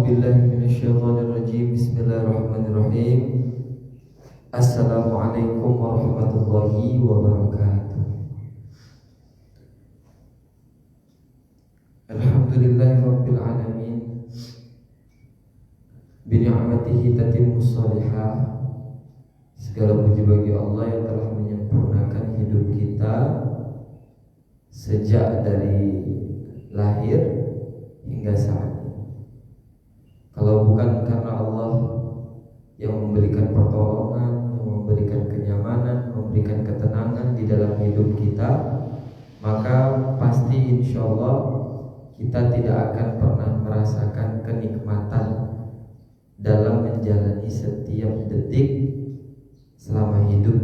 A'udzubillahi minasyaitonirrajim. Bismillahirrahmanirrahim. Assalamualaikum warahmatullahi wabarakatuh. Alhamdulillahirabbil alamin. Bi ni'matihi tatimmus shalihah. Segala puji bagi Allah yang telah menyempurnakan hidup kita sejak dari lahir hingga saat ini. Kalau bukan karena Allah yang memberikan pertolongan, yang memberikan kenyamanan, memberikan ketenangan di dalam hidup kita, maka pasti insya Allah kita tidak akan pernah merasakan kenikmatan dalam menjalani setiap detik selama hidup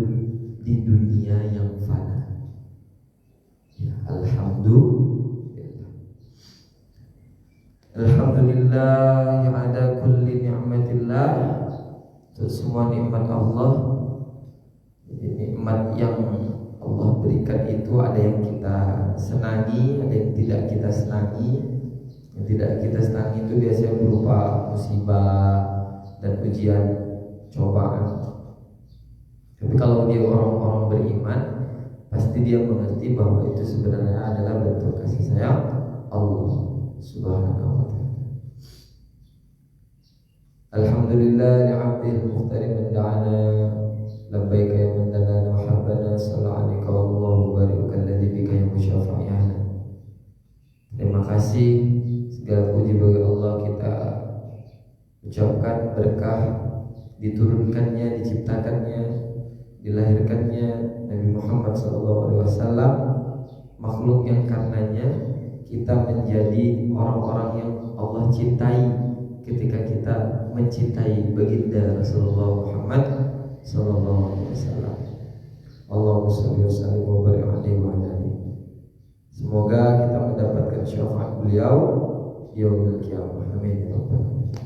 di dunia yang fana. Ya, Alhamdulillah yang ada kulli ni'matillah. Untuk semua nikmat Allah. Nikmat yang Allah berikan itu ada yang kita senangi, ada yang tidak kita senangi. Yang tidak kita senangi itu biasanya berupa musibah dan ujian, cobaan. Tapi kalau dia orang-orang beriman, pasti dia mengerti bahwa itu sebenarnya adalah bentuk kasih sayang Allah Subhanahu wa ta'ala. Alhamdulillah li'abdil muhtarim man da'ana labbaika ya man dalana wa habbana sallallahu alaihi wallahu barikal ladzi bika ya musyafi'ana. Terima kasih, segala puji bagi Allah kita ucapkan berkah diturunkannya, diciptakannya, dilahirkannya Nabi Muhammad SAW, makhluk yang karenanya kita menjadi orang-orang yang Allah cintai ketika kita mencintai baginda Rasulullah Muhammad SAW. Allahumma shalli wa sallim wa barik alaihi wa alihi. Semoga kita mendapatkan syafaat beliau yaumil qiyamah. Amin ya rabbal alamin.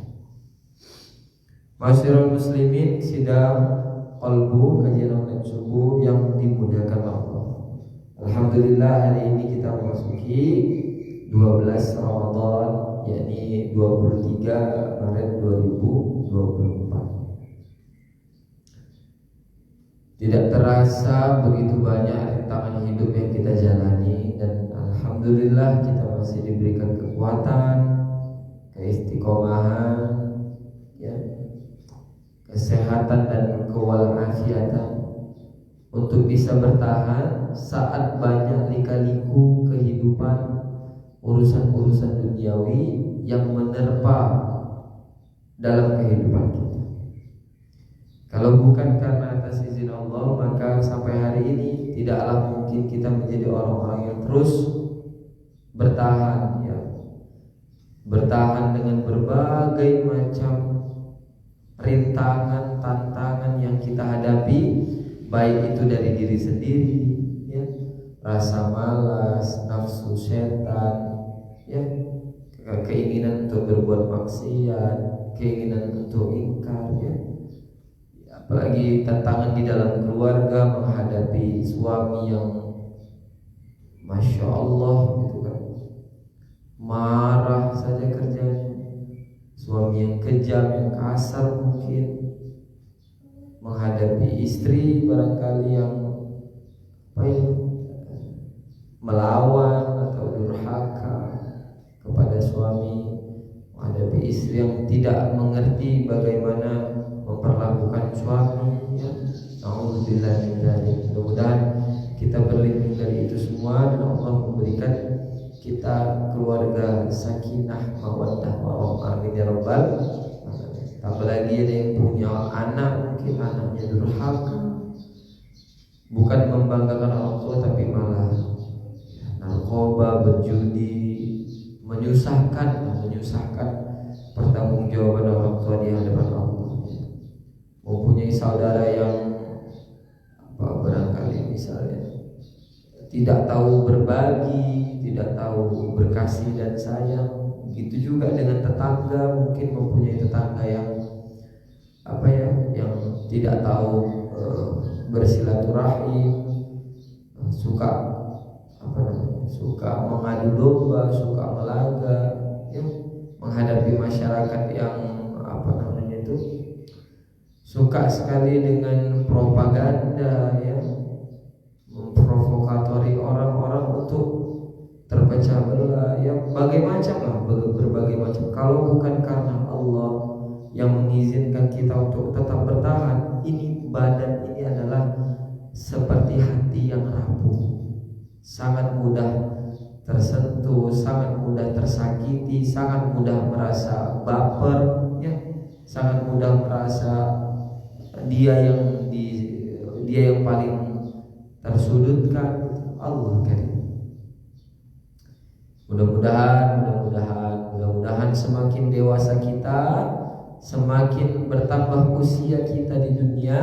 Masyarul muslimin, sidang qalbu kajian online subuh yang dimuliakan Allah. Alhamdulillah hari ini kita memasuki 12 Ramadan, yakni 23 Maret 2024. Tidak terasa begitu banyak rintangan hidup yang kita jalani, dan alhamdulillah kita masih diberikan kekuatan, keistiqomahan, ya, kesehatan dan kewalafiatan untuk bisa bertahan saat banyak lika-liku kehidupan, urusan-urusan duniawi yang menerpa dalam kehidupan kita. Kalau bukan karena atas izin Allah, maka sampai hari ini tidaklah mungkin kita menjadi orang-orang yang terus bertahan, ya, bertahan dengan berbagai macam rintangan, tantangan yang kita hadapi, baik itu dari diri sendiri, ya, rasa malas, nafsu setan, ya, keinginan untuk berbuat maksiat, keinginan untuk ingkar, ya, apalagi tantangan di dalam keluarga menghadapi suami yang masya Allah gitu kan, marah saja kerjanya, suami yang kejam, yang kasar mungkin, menghadapi istri barangkali yang melawan atau durhaka kepada suami, menghadapi istri yang tidak mengerti bagaimana memperlakukan suami, ya. Alhamdulillah, mudah-mudahan kita berlindung dari itu semua dan Allah memberikan kita keluarga sakinah, mawaddah, warahmah. Amin ya rabbal alamin. Apalagi ada yang punya anak, mungkin anaknya durhaka, bukan membanggakan orang tua tapi malah narkoba, berjudi, menyusahkan pertanggungjawaban orang tua di hadapan Allah. Mempunyai saudara yang barangkali misalnya tidak tahu berbagi, tidak tahu berkasih dan sayang. Begitu juga dengan tetangga, mungkin mempunyai tetangga yang yang tidak tahu bersilaturahim, suka mengadu domba, suka melaga, ya, menghadapi masyarakat yang suka sekali dengan propaganda, ya, memprovokatori orang-orang untuk terpecah belah, ya, berbagai macam. Kalau bukan karena Allah yang mengizinkan kita untuk tetap bertahan, ini badan ini adalah seperti hati yang rapuh, sangat mudah tersentuh, sangat mudah tersakiti, sangat mudah merasa baper, ya, sangat mudah merasa dia yang paling tersudutkan. Allah karim. Mudah-mudahan semakin dewasa kita, semakin bertambah usia kita di dunia,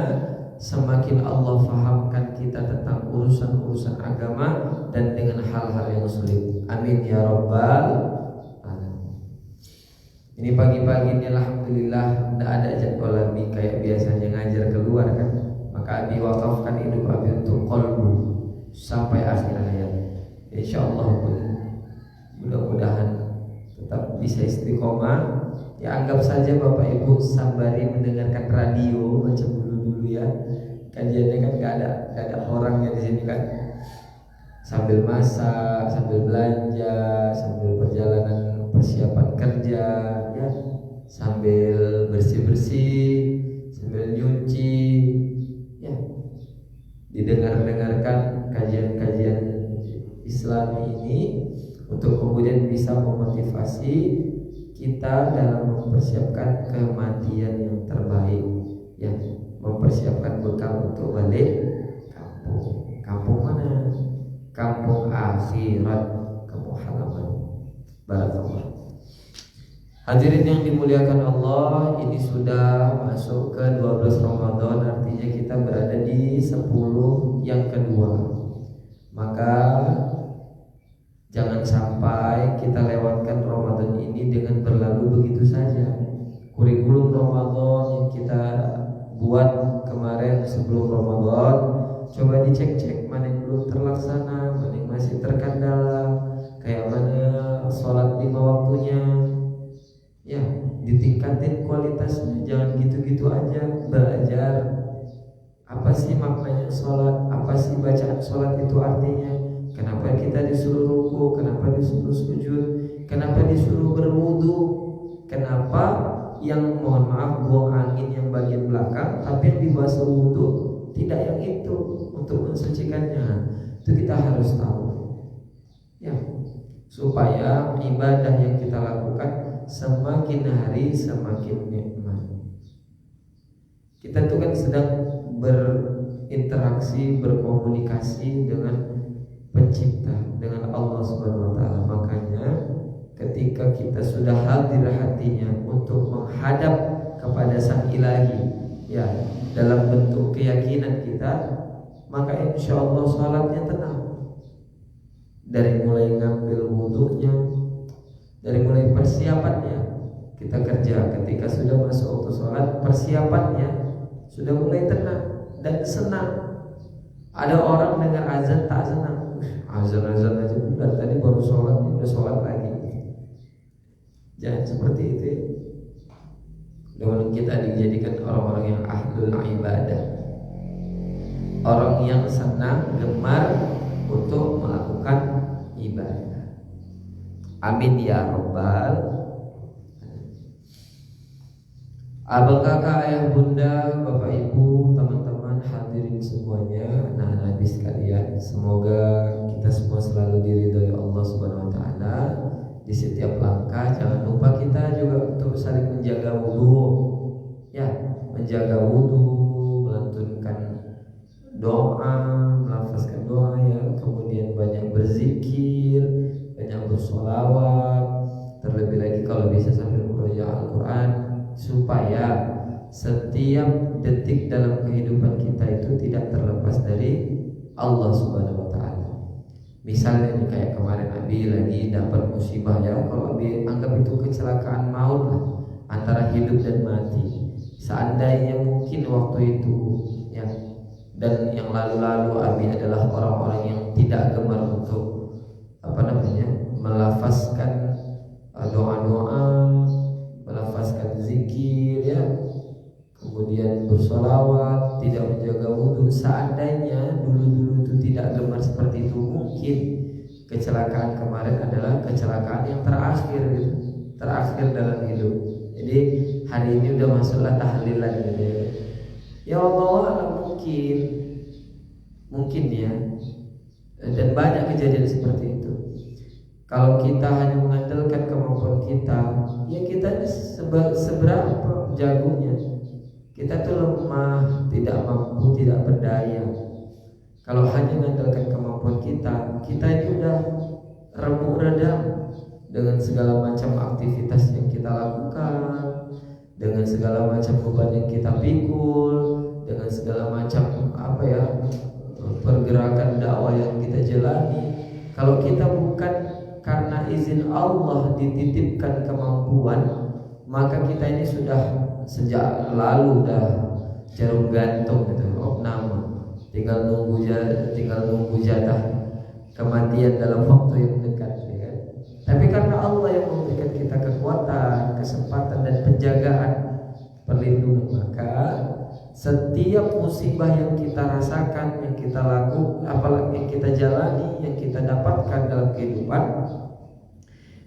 semakin Allah fahamkan kita tentang urusan-urusan agama dan dengan hal-hal yang sulit. Amin ya rabbal alamin. Ini pagi-pagi ini alhamdulillah tidak ada jadwal Abi kayak biasanya ngajar keluar kan. Maka Abi wakafkan hidup Abi untuk qalbu sampai akhir hayat. Insyaallah mudah-mudahan tetap bisa istiqomah. Ya, anggap saja Bapak Ibu sambari mendengarkan radio macam dulu ya. Kajiannya kan gak ada orangnya di sini kan. Sambil masak, sambil belanja, sambil perjalanan persiapan kerja, ya, sambil bersih-bersih, sambil nyuci, ya, didengarkan kajian-kajian Islami ini untuk kemudian bisa memotivasi kita dalam mempersiapkan kematian yang terbaik, ya, mempersiapkan bekal untuk balik kampung. Kampung mana? Kampung akhirat, kampung halaman. Barakallah. Hadirin yang dimuliakan Allah, ini sudah masuk ke 12 Ramadan, artinya kita berada di 10 yang kedua. Maka jangan sampai kita lewatkan Ramadan ini dengan berlalu begitu saja. Kurikulum Ramadan yang kita buat kemarin sebelum Ramadan, coba dicek-cek mana yang belum terlaksana, mana yang masih terkendala, kayak mana sholat 5 waktunya, ya, ditingkatin kualitasnya. Jangan gitu-gitu aja. Belajar apa sih maknanya sholat, apa sih bacaan sholat itu artinya, kenapa kita disuruh ruku, kenapa disuruh sujud, kenapa disuruh berwudu, kenapa yang mohon maaf buang angin yang bagian belakang, tapi yang dibasuh wudu tidak yang itu untuk mensucikannya. Itu kita harus tahu, ya, supaya ibadah yang kita lakukan semakin hari semakin nikmat. Kita itu kan sedang berinteraksi, berkomunikasi dengan Pencipta, dengan Allah Subhanahu wa taala. Makanya ketika kita sudah hadir hatinya untuk menghadap kepada Sang Ilahi, ya, dalam bentuk keyakinan kita, maka insya Allah sholatnya tenang. Dari mulai ngambil wudhunya, dari mulai persiapannya, kita kerja ketika sudah masuk waktu sholat, persiapannya sudah mulai tenang dan senang. Ada orang dengar azan tak senang. Azan aja benar, tadi baru sholat, udah sholat lagi. Jangan seperti itu. Dengan kita dijadikan orang-orang yang ahlul ibadah, orang yang senang, gemar untuk melakukan ibadah. Amin ya rabbal. Abang kakak, ayah bunda, bapak ibu, teman-teman hadirin semuanya, anak-anak Nabi sekalian, semoga kita semua selalu diridhoi Allah Subhanahu wa taala di setiap langkah. Jangan lupa kita juga untuk saling menjaga wudu, ya, menjaga wudu, melantunkan doa, melafazkan doa, ya, kemudian banyak berzikir, banyak bersolawat, terlebih lagi kalau bisa sambil membaca Al-Quran, supaya setiap detik dalam kehidupan kita itu tidak terlepas dari Allah Subhanahu wa taala. Misalnya kayak kemarin Abi lagi dapat musibah, ya, kalau Abi anggap itu kecelakaan maut lah, antara hidup dan mati. Seandainya mungkin waktu itu, ya, dan yang lalu-lalu Abi adalah orang-orang yang tidak gemar untuk melafazkan doa-doa, kecelakaan kemarin adalah kecelakaan yang terakhir gitu. Terakhir dalam hidup. Jadi hari ini udah masuklah tahlilan gitu ya. Ya Allah, mungkin ya. Dan banyak kejadian seperti itu. Kalau kita hanya mengandalkan kemampuan kita, ya kita seberapa jagonya. Kita tuh lemah, tidak mampu, tidak berdaya. Kalau hanya mengandalkan kemampuan kita, kita ini udah remuk redam dengan segala macam aktivitas yang kita lakukan, dengan segala macam beban yang kita pikul, dengan segala macam pergerakan dakwah yang kita jalani. Kalau kita bukan karena izin Allah dititipkan kemampuan, maka kita ini sudah sejak lalu udah jarum gantung gitu, nama. Tinggal nunggu jatah kematian dalam waktu yang dekat ya kan? Tapi karena Allah yang memberikan kita kekuatan, kesempatan dan penjagaan, perlindungan, maka setiap musibah yang kita rasakan, yang kita lakukan, apalagi yang kita jalani, yang kita dapatkan dalam kehidupan,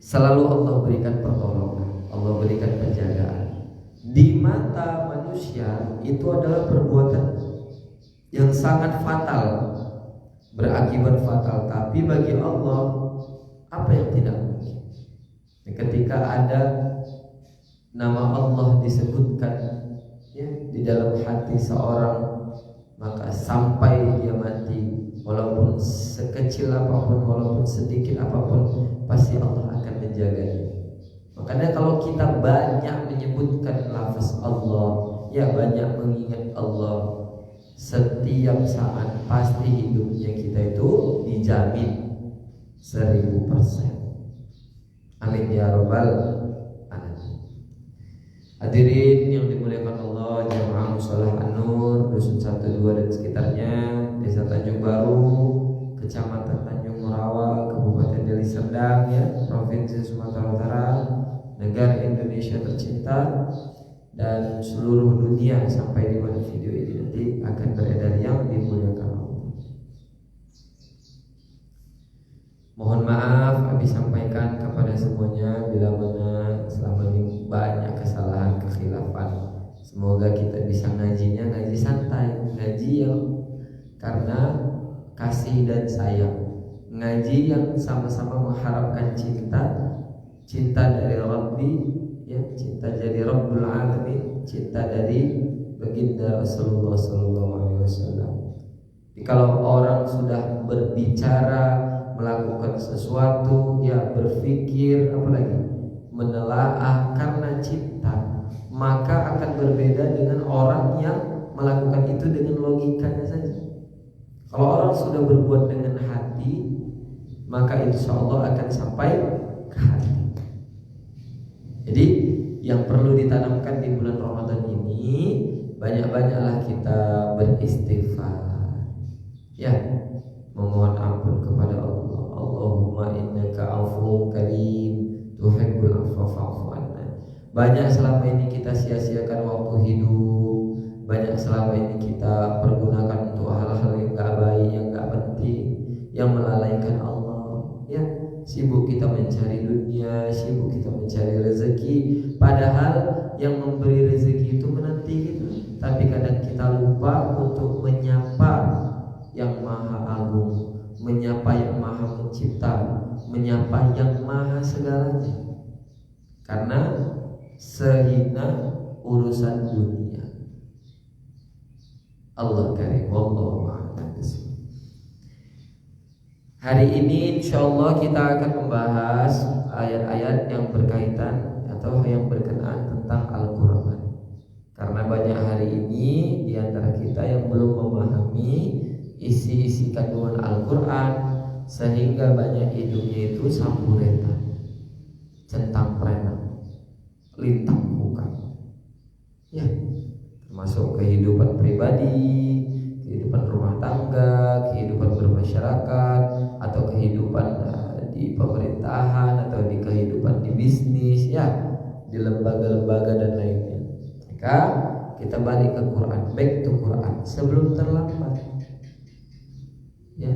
selalu Allah berikan pertolongan, Allah berikan penjagaan. Di mata manusia itu adalah perbuatan yang sangat fatal, berakibat fatal. Tapi bagi Allah, apa yang tidak mungkin? Ketika ada nama Allah disebutkan ya, di dalam hati seorang, maka sampai dia mati, walaupun sekecil apapun, walaupun sedikit apapun, pasti Allah akan menjaganya. Makanya kalau kita banyak menyebutkan lafaz Allah, ya banyak mengingat Allah, setiap saat pasti hidupnya kita itu dijamin 1000%. Amin ya rabbal alamin. Hadirin yang dimuliakan Allah, jamaah musholah An-Nur, dusun 1, 2 dan sekitarnya, Desa Tanjung Baru, Kecamatan Tanjung Morawa, Kabupaten Deli Serdang ya, Provinsi Sumatera Utara, negara Indonesia tercinta, dan seluruh dunia sampai di mana video ini nanti akan beredar yang dimuliakan Allah. Mohon maaf Abi sampaikan kepada semuanya bila mana selama ini banyak kesalahan, kekhilafan. Semoga kita bisa ngajinya ngaji santai, ngaji yang karena kasih dan sayang, ngaji yang sama-sama mengharapkan cinta dari Rabbi ya, cinta dari Rabbul Alamin, cinta dari baginda Rasulullah SAW. Jadi kalau orang sudah berbicara, melakukan sesuatu, ya berpikir, apalagi menelaah karena cinta, maka akan berbeda dengan orang yang melakukan itu dengan logikanya saja. Kalau orang sudah berbuat dengan hati, maka insya Allah akan sampai ke hati. Jadi yang perlu ditanamkan di bulan Ramadan ini, banyak-banyaklah kita beristighfar ya, memohon ampun kepada Allah. Allahumma innaka afuwwun karim tuhibbul afwa fa'fu anna. Banyak selama ini kita sia-siakan waktu hidup, banyak selama ini kita pergunakan untuk hal-hal yang gak baik, yang gak penting, yang melalaikan Allah ya. Sibuk kita mencari dunia, sibuk kita mencari rezeki, padahal yang memberi rezeki itu menanti kita. Tapi kadang kita lupa untuk menyapa yang maha agung, menyapa yang maha mencipta, menyapa yang maha segalanya. Karena sehina urusan dunia. Allah karim, wallahu a'lam. Hari ini insya Allah kita akan membahas ayat-ayat yang berkaitan atau yang berkenaan tentang Al-Quran. Karena banyak hari ini di antara kita yang belum memahami isi-isi kandungan Al-Quran, sehingga banyak hidupnya itu sampuretan, centang perenang, lintang bukan ya, termasuk kehidupan pribadi, kehidupan rumah tangga, kehidupan bermasyarakat, atau kehidupan di pemerintahan, atau di kehidupan di bisnis ya, di lembaga-lembaga dan lainnya. Maka kita balik ke Quran, back to Quran sebelum terlambat ya.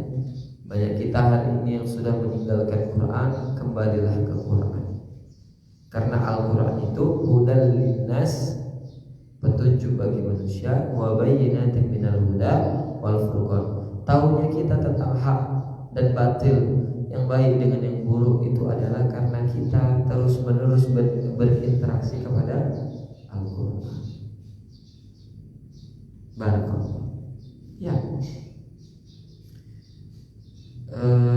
Banyak kita hari ini yang sudah meninggalkan Quran, kembalilah ke Quran. Karena Al-Quran itu hudal linnas, petunjuk bagi manusia, wa bayyinatin minal huda wal furqan. Tahunya kita tentang hak dan batil, yang baik dengan yang buruk itu adalah karena kita terus-menerus berinteraksi kepada Al-Quran. Barakallah. Ya.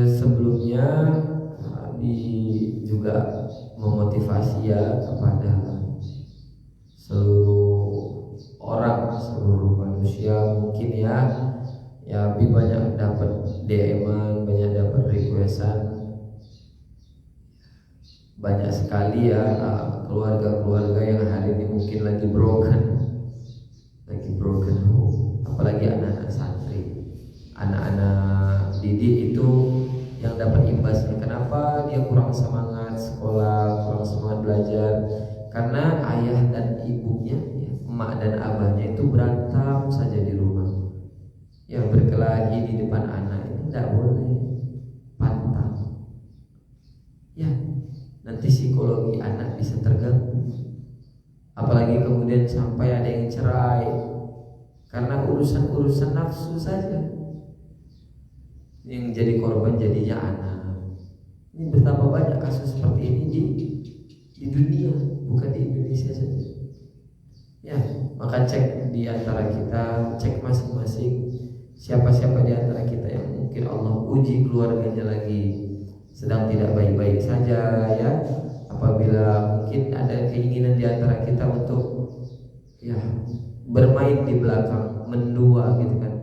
Sebelumnya juga memotivasi ya kepada seluruh orang, seluruh manusia mungkin ya lebih banyak dapat DM-an, banyak dapat requestan, banyak sekali ya keluarga-keluarga yang hari ini mungkin lagi broken home, apalagi anak-anak santri, anak-anak didik itu yang dapat imbasnya. Kenapa dia kurang semangat sekolah, kurang semangat belajar? Karena ayah dan ibunya, ya, emak dan abahnya itu berantem saja di rumah. Ya, berkelahi di depan anak ini tidak boleh, pantang. Ya, nanti psikologi anak bisa terganggu. Apalagi kemudian sampai ada yang cerai karena urusan-urusan nafsu saja. Yang jadi korban jadinya anak. Ini betapa banyak kasus seperti ini di dunia, bukan di Indonesia saja. Ya, maka cek di antara kita, cek masing-masing siapa-siapa di antara kita yang mungkin Allah uji keluarganya lagi sedang tidak baik-baik saja, ya. Apabila mungkin ada keinginan di antara kita untuk ya bermain di belakang, mendua gitu kan,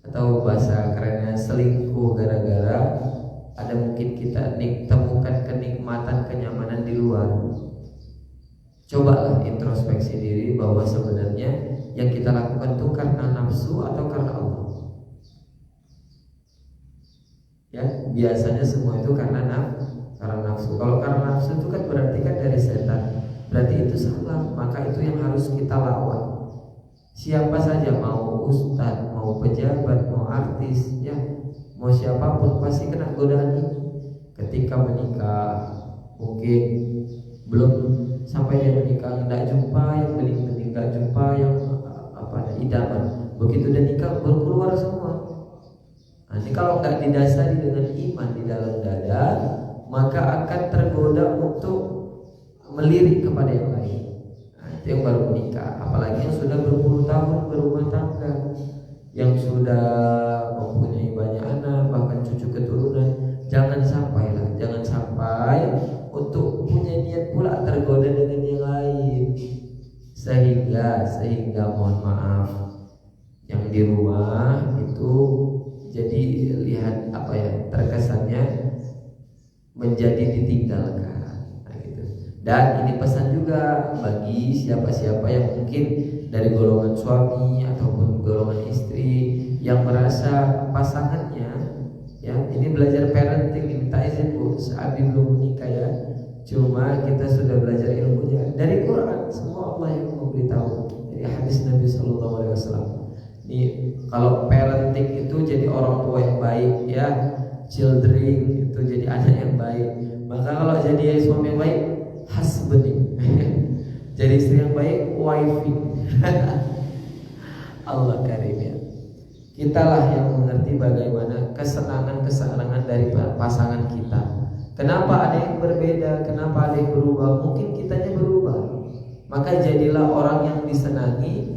atau bahasa kerennya selingkuh, gara-gara ada mungkin kita temukan kenikmatan, kenyamanan di luar. Cobalah introspeksi diri bahwa sebenarnya yang kita lakukan itu karena nafsu atau karena Allah. Ya, biasanya semua itu karena nafsu. Kalau karena nafsu itu kan berarti kan dari setan. Berarti itu salah, maka itu yang harus kita lawan. Siapa saja, mau ustadz, mau pejabat, mau artis, ya, mau siapapun pasti kena godaan ini. Ketika menikah, mungkin belum sampai dia menikah nggak jumpa yang bening-bening, nggak jumpa yang idaman. Begitu udah nikah baru keluar semua. Nah, ini kalau nggak didasari dengan iman di dalam dada, maka akan tergoda untuk melirik kepada yang lain. Nah, itu yang baru menikah. Apalagi yang sudah berpuluh tahun berumah tangga, yang sudah mempunyai banyak anak, bahkan cucu keturunan. Jangan sampai untuk punya niat pula tergoda dengan yang lain, sehingga mohon maaf, yang di rumah itu jadi lihat terkesannya menjadi ditinggalkan. Nah, gitu. Dan ini pesan juga bagi siapa-siapa yang mungkin dari golongan suami ataupun golongan istri yang merasa pasangannya, ya, ini belajar parenting, minta izin Bu, saat belum menikah ya. Cuma kita sudah belajar ilmunya dari Quran, semua Allah yang memberitahu, dari hadis Nabi SAW. Ini kalau parenting itu jadi orang tua yang baik, ya, children itu jadi anak yang baik. Maka kalau jadi suami yang baik, husbanding. Jadi istri yang baik, wifing. Allah karim ya. Kitalah yang mengerti bagaimana kesenangan dari pasangan kita. Kenapa ada yang berbeda, kenapa ada yang berubah? Mungkin kitanya berubah. Maka jadilah orang yang disenangi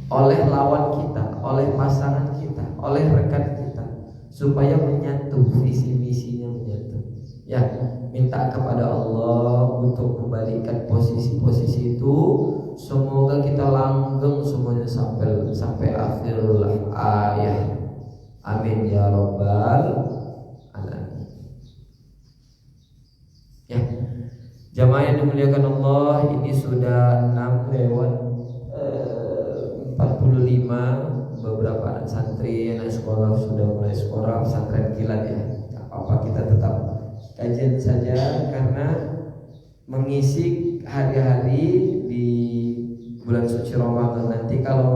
oleh lawan kita, oleh pasangan kita, oleh rekan kita, supaya menyatu, visi misinya menyatu. Ya, minta kepada Allah untuk membalikan posisi-posisi itu. Semoga kita langgeng semuanya sampai akhirul ayat. Amin ya rabbal alamin. Ya, jamaah yang dimuliakan Allah, ini sudah 6 lewat 45. Beberapa anak santri, anak sekolah sudah mulai sekolah pesantren kilat ya. Apa kita tetap kajian saja karena mengisi hari-hari di bulan suci Ramadan nanti. Kalau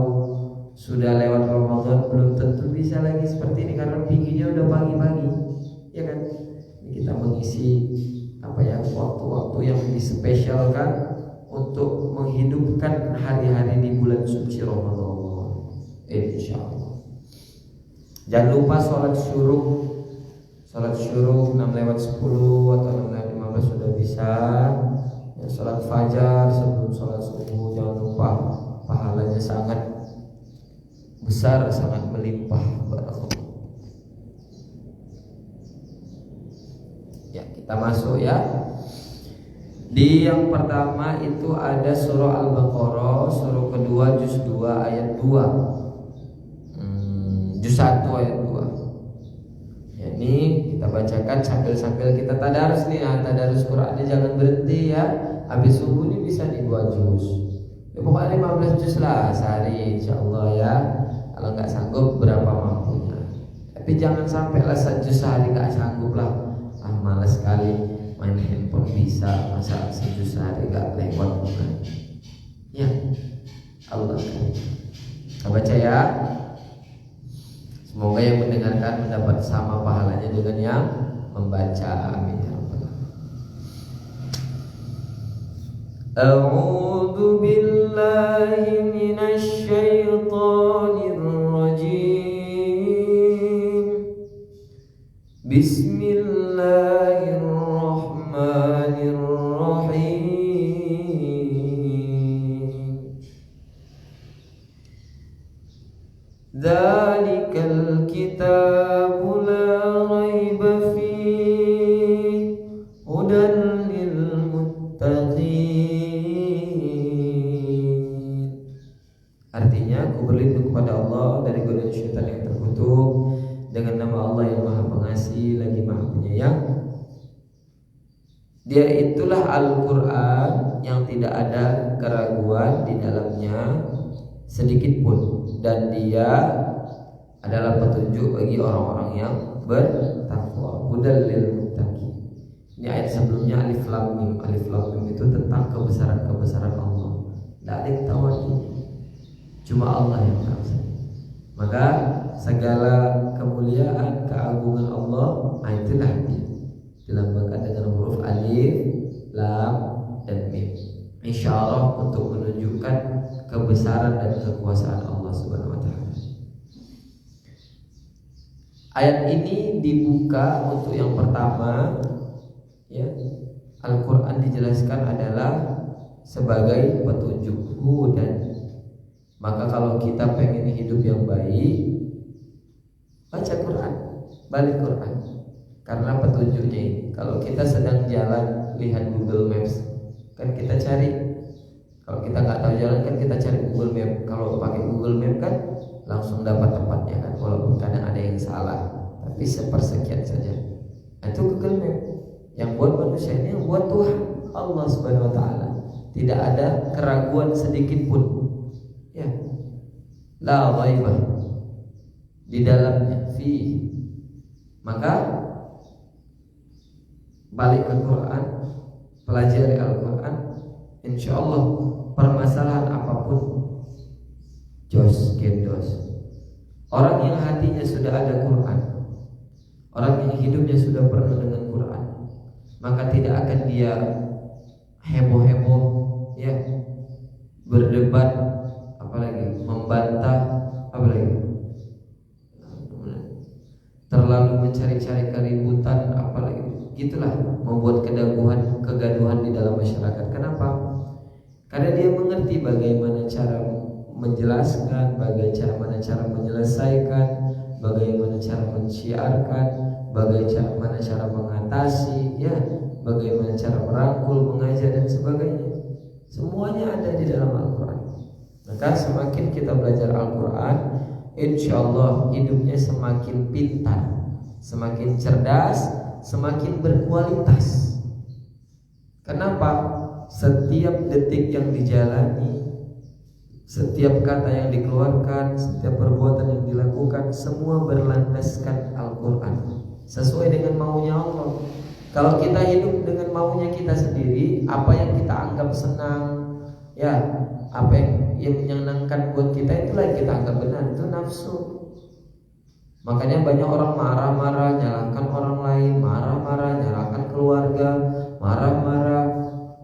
sudah lewat Ramadan belum tentu bisa lagi seperti ini karena pinggirnya udah pagi-pagi, ya kan? Kita mengisi waktu-waktu yang dispesialkan untuk menghidupkan hari-hari di bulan suci Ramadan. Insyaallah. Jangan lupa sholat syuruk 6 lewat 10 atau 6 lewat 15 sudah bisa. Ya, sholat fajar sebelum sholat subuh jangan lupa, pahalanya sangat besar, sangat melimpah. Barakallahu. Ya, kita masuk ya. Di yang pertama itu ada surah Al-Baqarah, surah kedua juz 2 ayat 2. Juz 1 ayat 2. Ya, ini kita bacakan sambil kita tadarus nih. Tadarus Qur'annya jangan berhenti ya. Habis subuh ini bisa di 2 juz. Ya, pokoknya 15 juz lah sehari insyaallah ya. Kalau nggak sanggup berapa mampunya. Tapi jangan sampai lah 1 juz sehari nggak sanggup lah. Malas sekali main handphone bisa, masa 1 juz sehari nggak lewat bukan? Ya, Allah. Kita baca ya. Semoga yang mendengarkan mendapat sama pahalanya dengan yang membaca. Amin ya rabbal alamin. A'udzu billahi minasy syaithanir rajim. Bismillahirrahmanirrahim. Dzalikal kitabu la raiba fihi hudan lil muttaqin. Artinya, aku berlindung kepada Allah dari godaan syaitan yang terkutuk dengan nama Allah yang Maha Pengasih lagi Maha Penyayang. Dia itulah Al-Qur'an yang tidak ada keraguan di dalamnya sedikit pun, dan dia adalah petunjuk bagi orang-orang yang bertakwa. Hudal lil muttaqin. Ini ayat sebelumnya Alif Lam Mim. Alif Lam Mim itu tentang kebesaran Allah. Tidak ada yang tahu artinya, cuma Allah yang tahu. Maka segala kemuliaan, keagungan Allah itulah dilambangkan dengan huruf Alif, Lam, dan Mim. Insyaallah untuk menunjukkan kebesaran dan kekuasaan Allah Subhanahu wa taala. Ayat ini dibuka untuk yang pertama ya. Al-Qur'an dijelaskan adalah sebagai petunjuk hudan. Maka kalau kita pengen hidup yang baik, baca Quran, balik Quran. Karena petunjuknya ini. Kalau kita sedang jalan, lihat Google Maps, kan kita cari. Kalau kita nggak tahu jalan kan kita cari Google Map. Kalau pakai Google Map kan langsung dapat tempatnya kan, walaupun kadang ada yang salah, tapi sepersekian saja. Nah, itu Google Map. Yang buat manusia ini yang buat Tuhan Allah Subhanahu wa taala. Tidak ada keraguan sedikit pun. Ya. La dhaibah di dalamnya fi. Maka balik ke Quran, pelajari Al-Quran, insyaallah permasalahan apapun jos gendos. Orang yang hatinya sudah ada Quran, orang yang hidupnya sudah penuh dengan Quran, maka tidak akan dia heboh-heboh ya, berdebat, apalagi membantah, apalagi terlalu mencari-cari keributan, apalagi gitulah, membuat kegaduhan di dalam masyarakat. Kenapa? Karena dia mengerti bagaimana cara menjelaskan, bagaimana cara menyelesaikan, bagaimana cara menciarkan, bagaimana cara mengatasi, ya, bagaimana cara merangkul, mengajar dan sebagainya. Semuanya ada di dalam Al-Quran. Maka semakin kita belajar Al-Quran, insyaallah hidupnya semakin pintar, semakin cerdas, semakin berkualitas. Kenapa? Setiap detik yang dijalani, setiap kata yang dikeluarkan, setiap perbuatan yang dilakukan, semua berlandaskan Al-Quran, sesuai dengan maunya Allah. Kalau kita hidup dengan maunya kita sendiri, apa yang kita anggap senang, ya, apa yang menyenangkan buat kita, itulah yang kita anggap benar, itu nafsu. Makanya banyak orang marah-marah nyalahkan orang lain, marah-marah nyalahkan keluarga, marah-marah.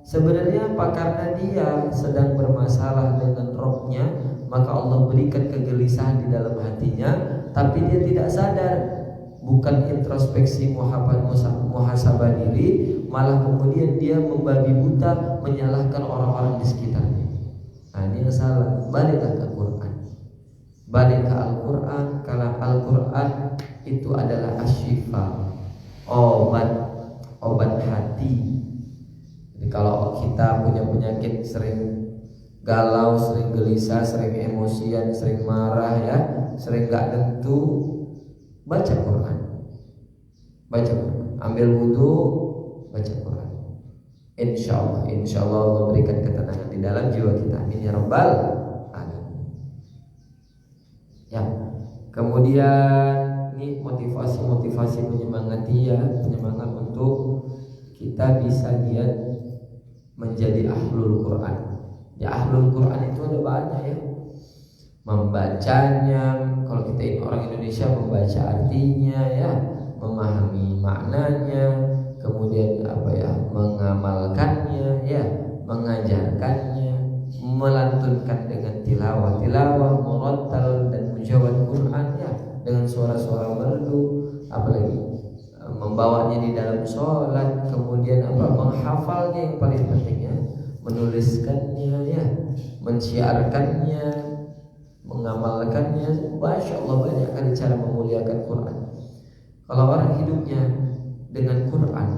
Sebenarnya apa? Karena dia sedang bermasalah dengan rohnya, maka Allah berikan kegelisahan di dalam hatinya, tapi dia tidak sadar. Bukan introspeksi muhasabah diri, malah kemudian dia membabi buta menyalahkan orang-orang di sekitarnya. Nah, ini yang salah. Baliklah ke Quran. Balik ke Al-Quran. Karena Al-Quran itu adalah asyifa, obat hati. Jadi kalau kita punya penyakit sering galau, sering gelisah, sering emosian, sering marah ya, sering gak tentu, baca Quran. Baca Quran. Ambil wudhu, baca Quran. Insya Allah Allah berikan ketenangan di dalam jiwa kita. Amin ya rabbal alamin. Ya. Kemudian ini motivasi menyemangati ya, penyemangat untuk kita bisa giat menjadi ahlul Quran. Ya, ahlul Quran itu ada banyak ya. Membacanya, kalau kita ini orang Indonesia, membaca artinya ya, memahami maknanya, kemudian mengamalkannya ya, mengajarkannya, melantunkan dengan tilawah, murattal dan mujawad Quran ya, dengan suara-suara merdu, apalagi membawanya di dalam sholat, kemudian menghafalnya yang paling pentingnya, menuliskannya ya, mensyiarkannya, mengamalkannya. Masya Allah, banyak kali cara memuliakan Quran. Kalau orang hidupnya dengan Quran,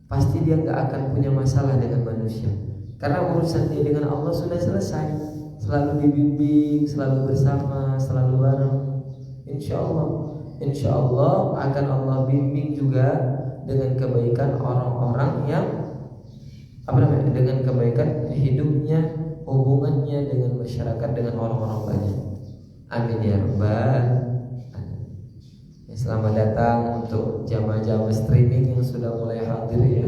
pasti dia gak akan punya masalah dengan manusia, karena urusan dia dengan Allah sudah selesai. Selalu dibimbing, selalu bersama, selalu bareng. Insya Allah akan Allah bimbing juga dengan kebaikan orang-orang yang dengan kebaikan hidupnya, hubungannya dengan masyarakat, dengan orang-orang banyak. Amin ya rabbal alamin. Selamat datang untuk jamaah-jamaah streaming yang sudah mulai hadir ya.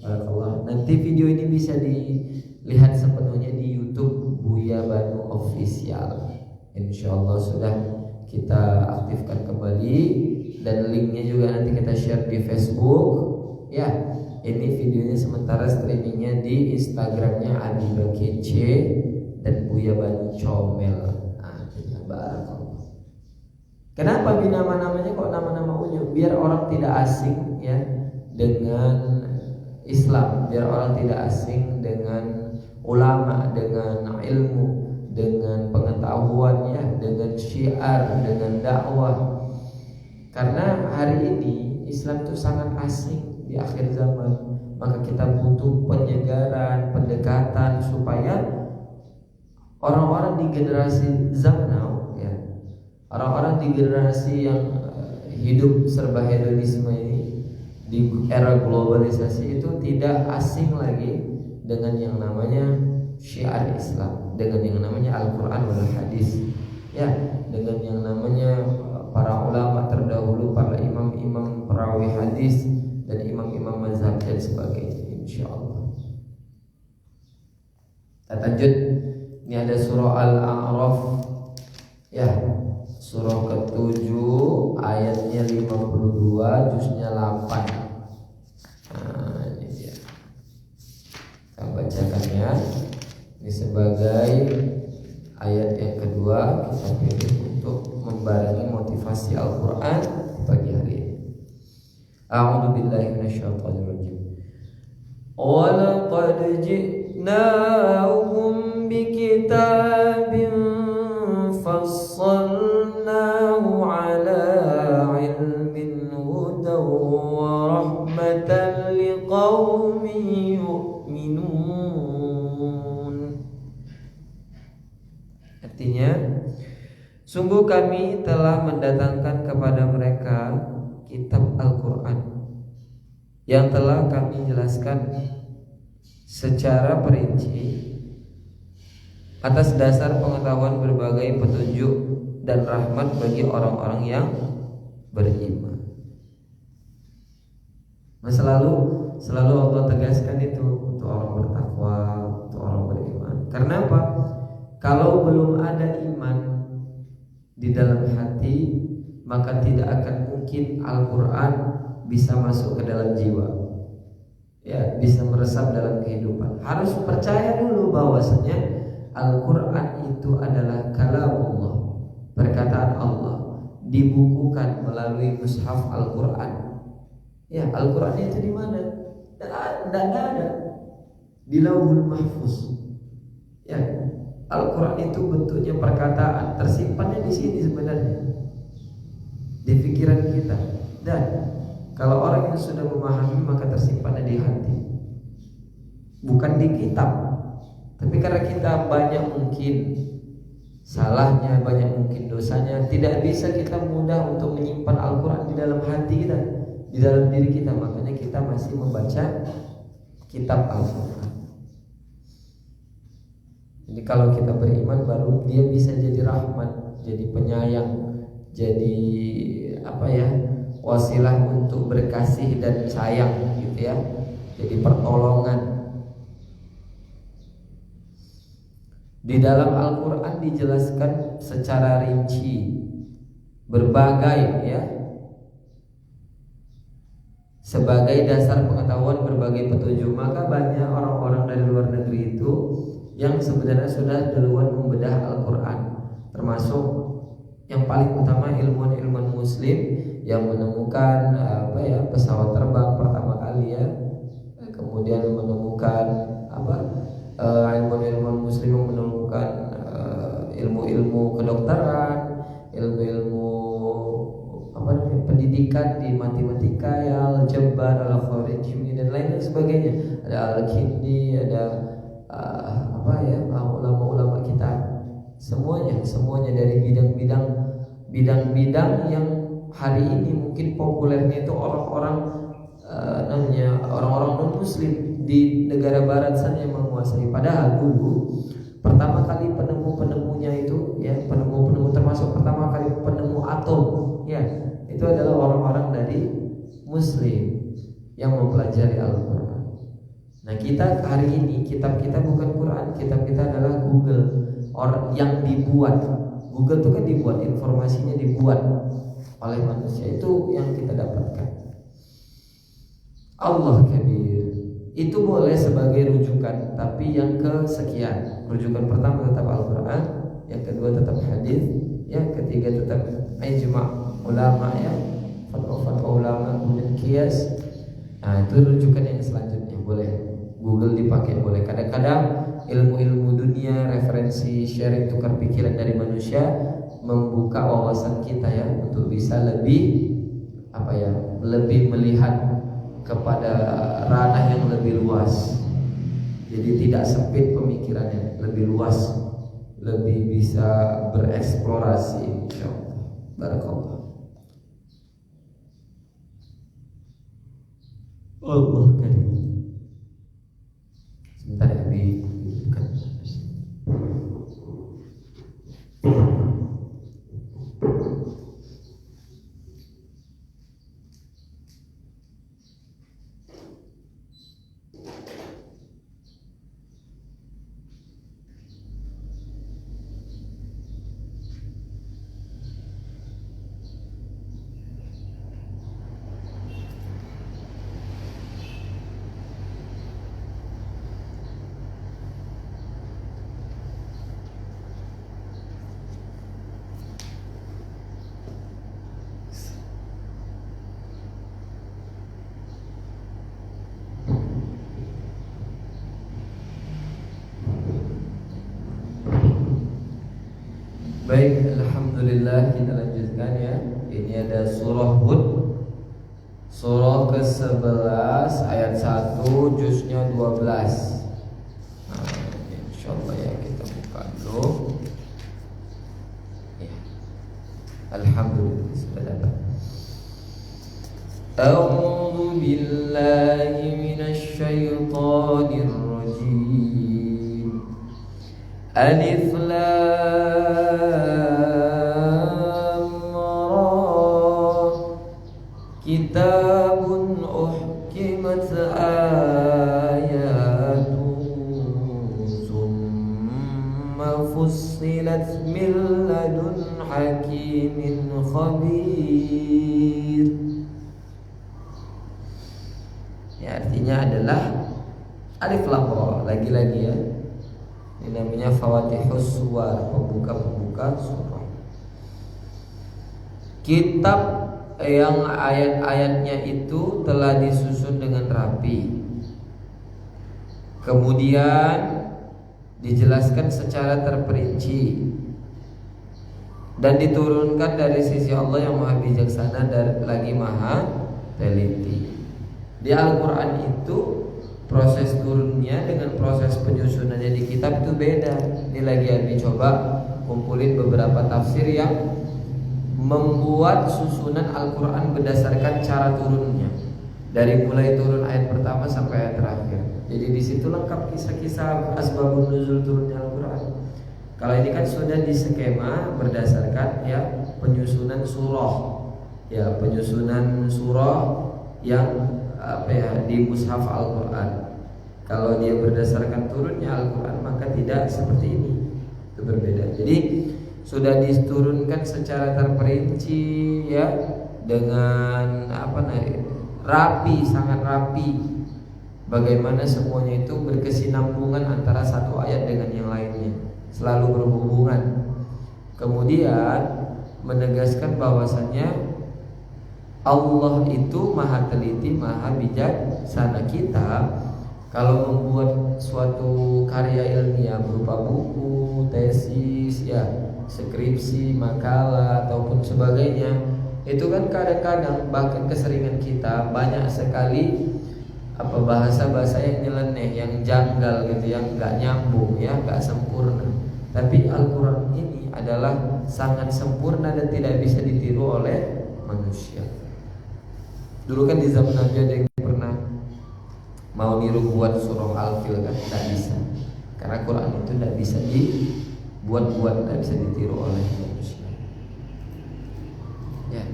Barakallah. Nanti video ini bisa dilihat sepenuhnya di YouTube Buya Banu Official. Insyaallah sudah kita aktifkan kembali, dan linknya juga nanti kita share di Facebook ya. Ini videonya sementara streamingnya di Instagramnya Adiba Kece dan Buya Banu Comel. Barakallah. Kenapa nama-namanya kok nama-nama unyu? Biar orang tidak asing ya dengan Islam, biar orang tidak asing dengan ulama, dengan ilmu, dengan pengetahuan ya, dengan syiar, dengan dakwah. Karena hari ini Islam itu sangat asing di akhir zaman, maka kita butuh penyegaran, pendekatan supaya orang-orang di generasi zaman now ya, orang-orang di generasi yang hidup serba hedonisme ini, di era globalisasi itu tidak asing lagi dengan yang namanya syiar Islam, dengan yang namanya Al-Quran wal Hadis ya, dengan yang namanya para ulama terdahulu, para imam-imam perawi hadis dan imam-imam mazhab dan sebagainya. Insyaallah. Kita lanjut. Ini ada surah Al-A'raf ya, surah ke-7 ayatnya 52, juznya 8. Nah, ini dia. Kita bacakannya. Ini sebagai ayat yang kedua kita pilih untuk membarengi motivasi Al-Quran di pagi hari ini. A'udzu billahi minasyaitonir rajim. Wa laqad ji'nahum bikitabin fassalnahu ala ilmin hudan wa rahmatan liqaumin yu'minun. Artinya, sungguh kami telah mendatangkan kepada mereka kitab Al-Quran yang telah kami jelaskan secara perinci atas dasar pengetahuan berbagai petunjuk dan rahmat bagi orang-orang yang beriman. Nah, selalu Allah tegaskan itu untuk orang bertakwa, untuk orang beriman. Karena apa? Kalau belum ada iman di dalam hati, maka tidak akan mungkin Al-Quran bisa masuk ke dalam jiwa, ya, bisa meresap dalam kehidupan. Harus percaya dulu bahwasanya Al-Quran itu adalah kalamullah, perkataan Allah, dibukukan melalui mushaf Al-Quran. Ya, Al-Quran itu di mana? Tidak ada di Lauhul Mahfuz. Ya, Al-Quran itu bentuknya perkataan, tersimpannya di sini sebenarnya, di pikiran kita. Dan kalau orang yang sudah memahami, maka tersimpannya di hati, bukan di kitab. Tapi karena kita banyak mungkin salahnya, banyak mungkin dosanya, tidak bisa kita mudah untuk menyimpan Al-Quran di dalam hati kita, di dalam diri kita. Makanya kita masih membaca kitab Al-Quran. Jadi kalau kita beriman, baru dia bisa jadi rahmat, jadi penyayang, jadi wasilah untuk berkasih dan sayang, gitu ya. Jadi pertolongan. Di dalam Al-Quran dijelaskan secara rinci berbagai, ya, sebagai dasar pengetahuan berbagai petunjuk. Maka banyak orang-orang dari luar negeri itu yang sebenarnya sudah duluan membedah Al-Quran, termasuk yang paling utama ilmuwan-ilmuwan muslim yang menemukan pesawat terbang pertama kali, ya. Kemudian menemukan ilmuwan-ilmuwan muslim yang menemukan ilmu-ilmu kedokteran, ilmu-ilmu pendidikan di matematika, ya, aljabar, al-khawarizmi dan lain sebagainya. Ada al-Kindi, ada ulama-ulama kita, semuanya dari bidang-bidang yang hari ini mungkin populernya itu orang-orang non muslim di negara barat sana yang menguasai. Padahal dulu pertama kali penemu-penemunya itu, ya, penemu termasuk pertama kali penemu atom, ya, itu adalah orang-orang dari muslim yang mempelajari Al-Quran. Nah, kita hari ini kitab kita bukan Quran, kitab kita adalah Google, orang yang dibuat. Google itu kan dibuat, informasinya dibuat oleh manusia, itu yang kita dapatkan. Allah Kabir itu boleh sebagai rujukan, tapi yang kesekian. Rujukan pertama tetap Al-Quran, yang kedua tetap hadis, yang ketiga tetap ijma' ulama, ya, fatwa ulama, kemudian qiyas. Nah, itu rujukan yang selanjutnya. Boleh Google dipakai, boleh. Kadang-kadang ilmu-ilmu dunia, referensi, sharing, tukar pikiran dari manusia membuka wawasan kita, ya, untuk bisa lebih lebih melihat kepada ranah yang lebih luas. Jadi tidak sempit pemikirannya, lebih luas, lebih bisa bereksplorasi, insyaallah. Barakallah. Allah karim. Sebentar, ya, bukan. Baik, alhamdulillah, kita lanjutkan, ya. Ini ada surah Hud, surah ke-11 ayat 1, juznya 12. Nah, insyaallah, ya, kita buka dulu. Ya. Alhamdulillah, sudah datang. A'udzu billahi minasy syaithanir rajim. Alif Lam Ra. Kitabun uhkimat ayatuhu summa فصلت من لدن حكيم خبير. Ya, artinya adalah alif lam ra, lagi-lagi ya. Ini namanya Fawatihus Suwar, pembuka-pembuka surah. Kitab yang ayat-ayatnya itu telah disusun dengan rapi, kemudian dijelaskan secara terperinci, dan diturunkan dari sisi Allah yang maha bijaksana dan lagi maha teliti. Di Al-Quran itu proses turunnya dengan proses penyusunannya di kitab itu beda. Ini lagi Abi coba kumpulin beberapa tafsir yang membuat susunan Al-Quran berdasarkan cara turunnya, dari mulai turun ayat pertama sampai ayat terakhir. Jadi di situ lengkap kisah-kisah asbabun nuzul turunnya Al-Quran. Kalau ini kan sudah di skema berdasarkan ya penyusunan surah, ya penyusunan surah yang di mushaf Al-Quran. Kalau dia berdasarkan turunnya Al-Quran maka tidak seperti ini, itu berbeda. Jadi sudah diturunkan secara terperinci ya, dengan rapi, sangat rapi. Bagaimana semuanya itu berkesinambungan antara satu ayat dengan yang lainnya, selalu berhubungan. Kemudian menegaskan bahwasannya Allah itu maha teliti, maha bijaksana. Kita kalau membuat suatu karya ilmiah berupa buku, tesis, ya, skripsi, makalah ataupun sebagainya, itu kan kadang-kadang bahkan keseringan kita banyak sekali bahasa-bahasa yang nyeleneh, yang janggal gitu, yang nggak nyambung, ya, nggak sempurna. Tapi Al-Quran ini adalah sangat sempurna dan tidak bisa ditiru oleh manusia. Dulu kan di zaman Nabi ada yang pernah mau niru buat surah Al-Fil, kan tidak bisa, karena Quran itu tidak bisa dibuat-buat, tidak bisa ditiru oleh manusia. Ya.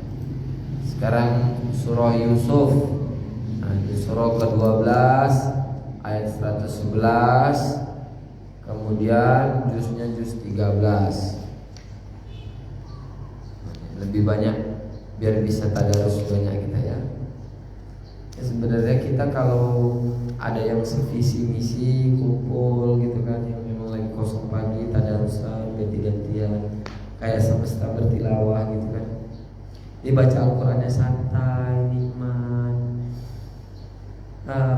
Sekarang surah Yusuf, di surah ke-12 ayat 111, kemudian juznya juz 13. Lebih banyak biar bisa tadarus banyak kita ya. Sebenarnya kita kalau ada yang sevisi misi kumpul gitu kan, yang memang lagi kosong pagi, tadarusan ganti-gantian kayak semesta bertilawah gitu kan, dibaca Al-Qurannya santai, nikmat.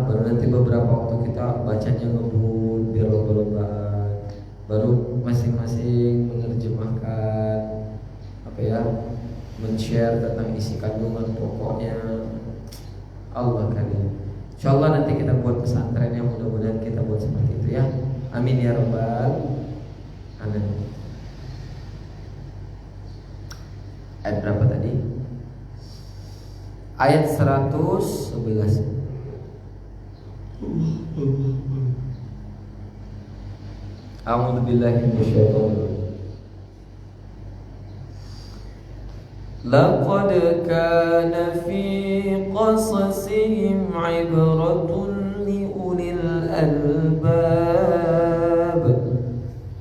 Baru nanti beberapa waktu kita bacanya ngebut biar lomba-lombaan, baru masing-masing menerjemahkan men-share tentang isi kandungan pokoknya. Allah kalian. Insyaallah nanti kita buat pesantren yang mudah-mudahan kita buat seperti itu ya. Amin ya rabbal alamin. Ayat berapa tadi? Ayat 111. A'udzu billahi minasyaitonir rajim. لقد كان في قصصهم عبرة لأولي الألباب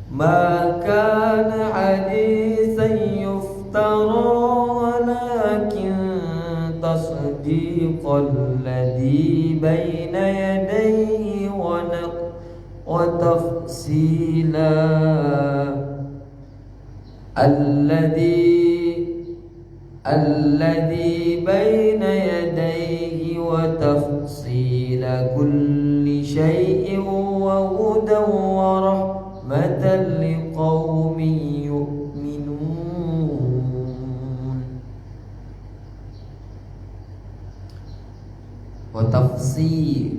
ما كان حديثا يفترى ولكن تصديق الذي بين يديه وتفصيلا الذي بين يديه وتفصيل كل شيء وهدى ورحمة لقوم يؤمنون.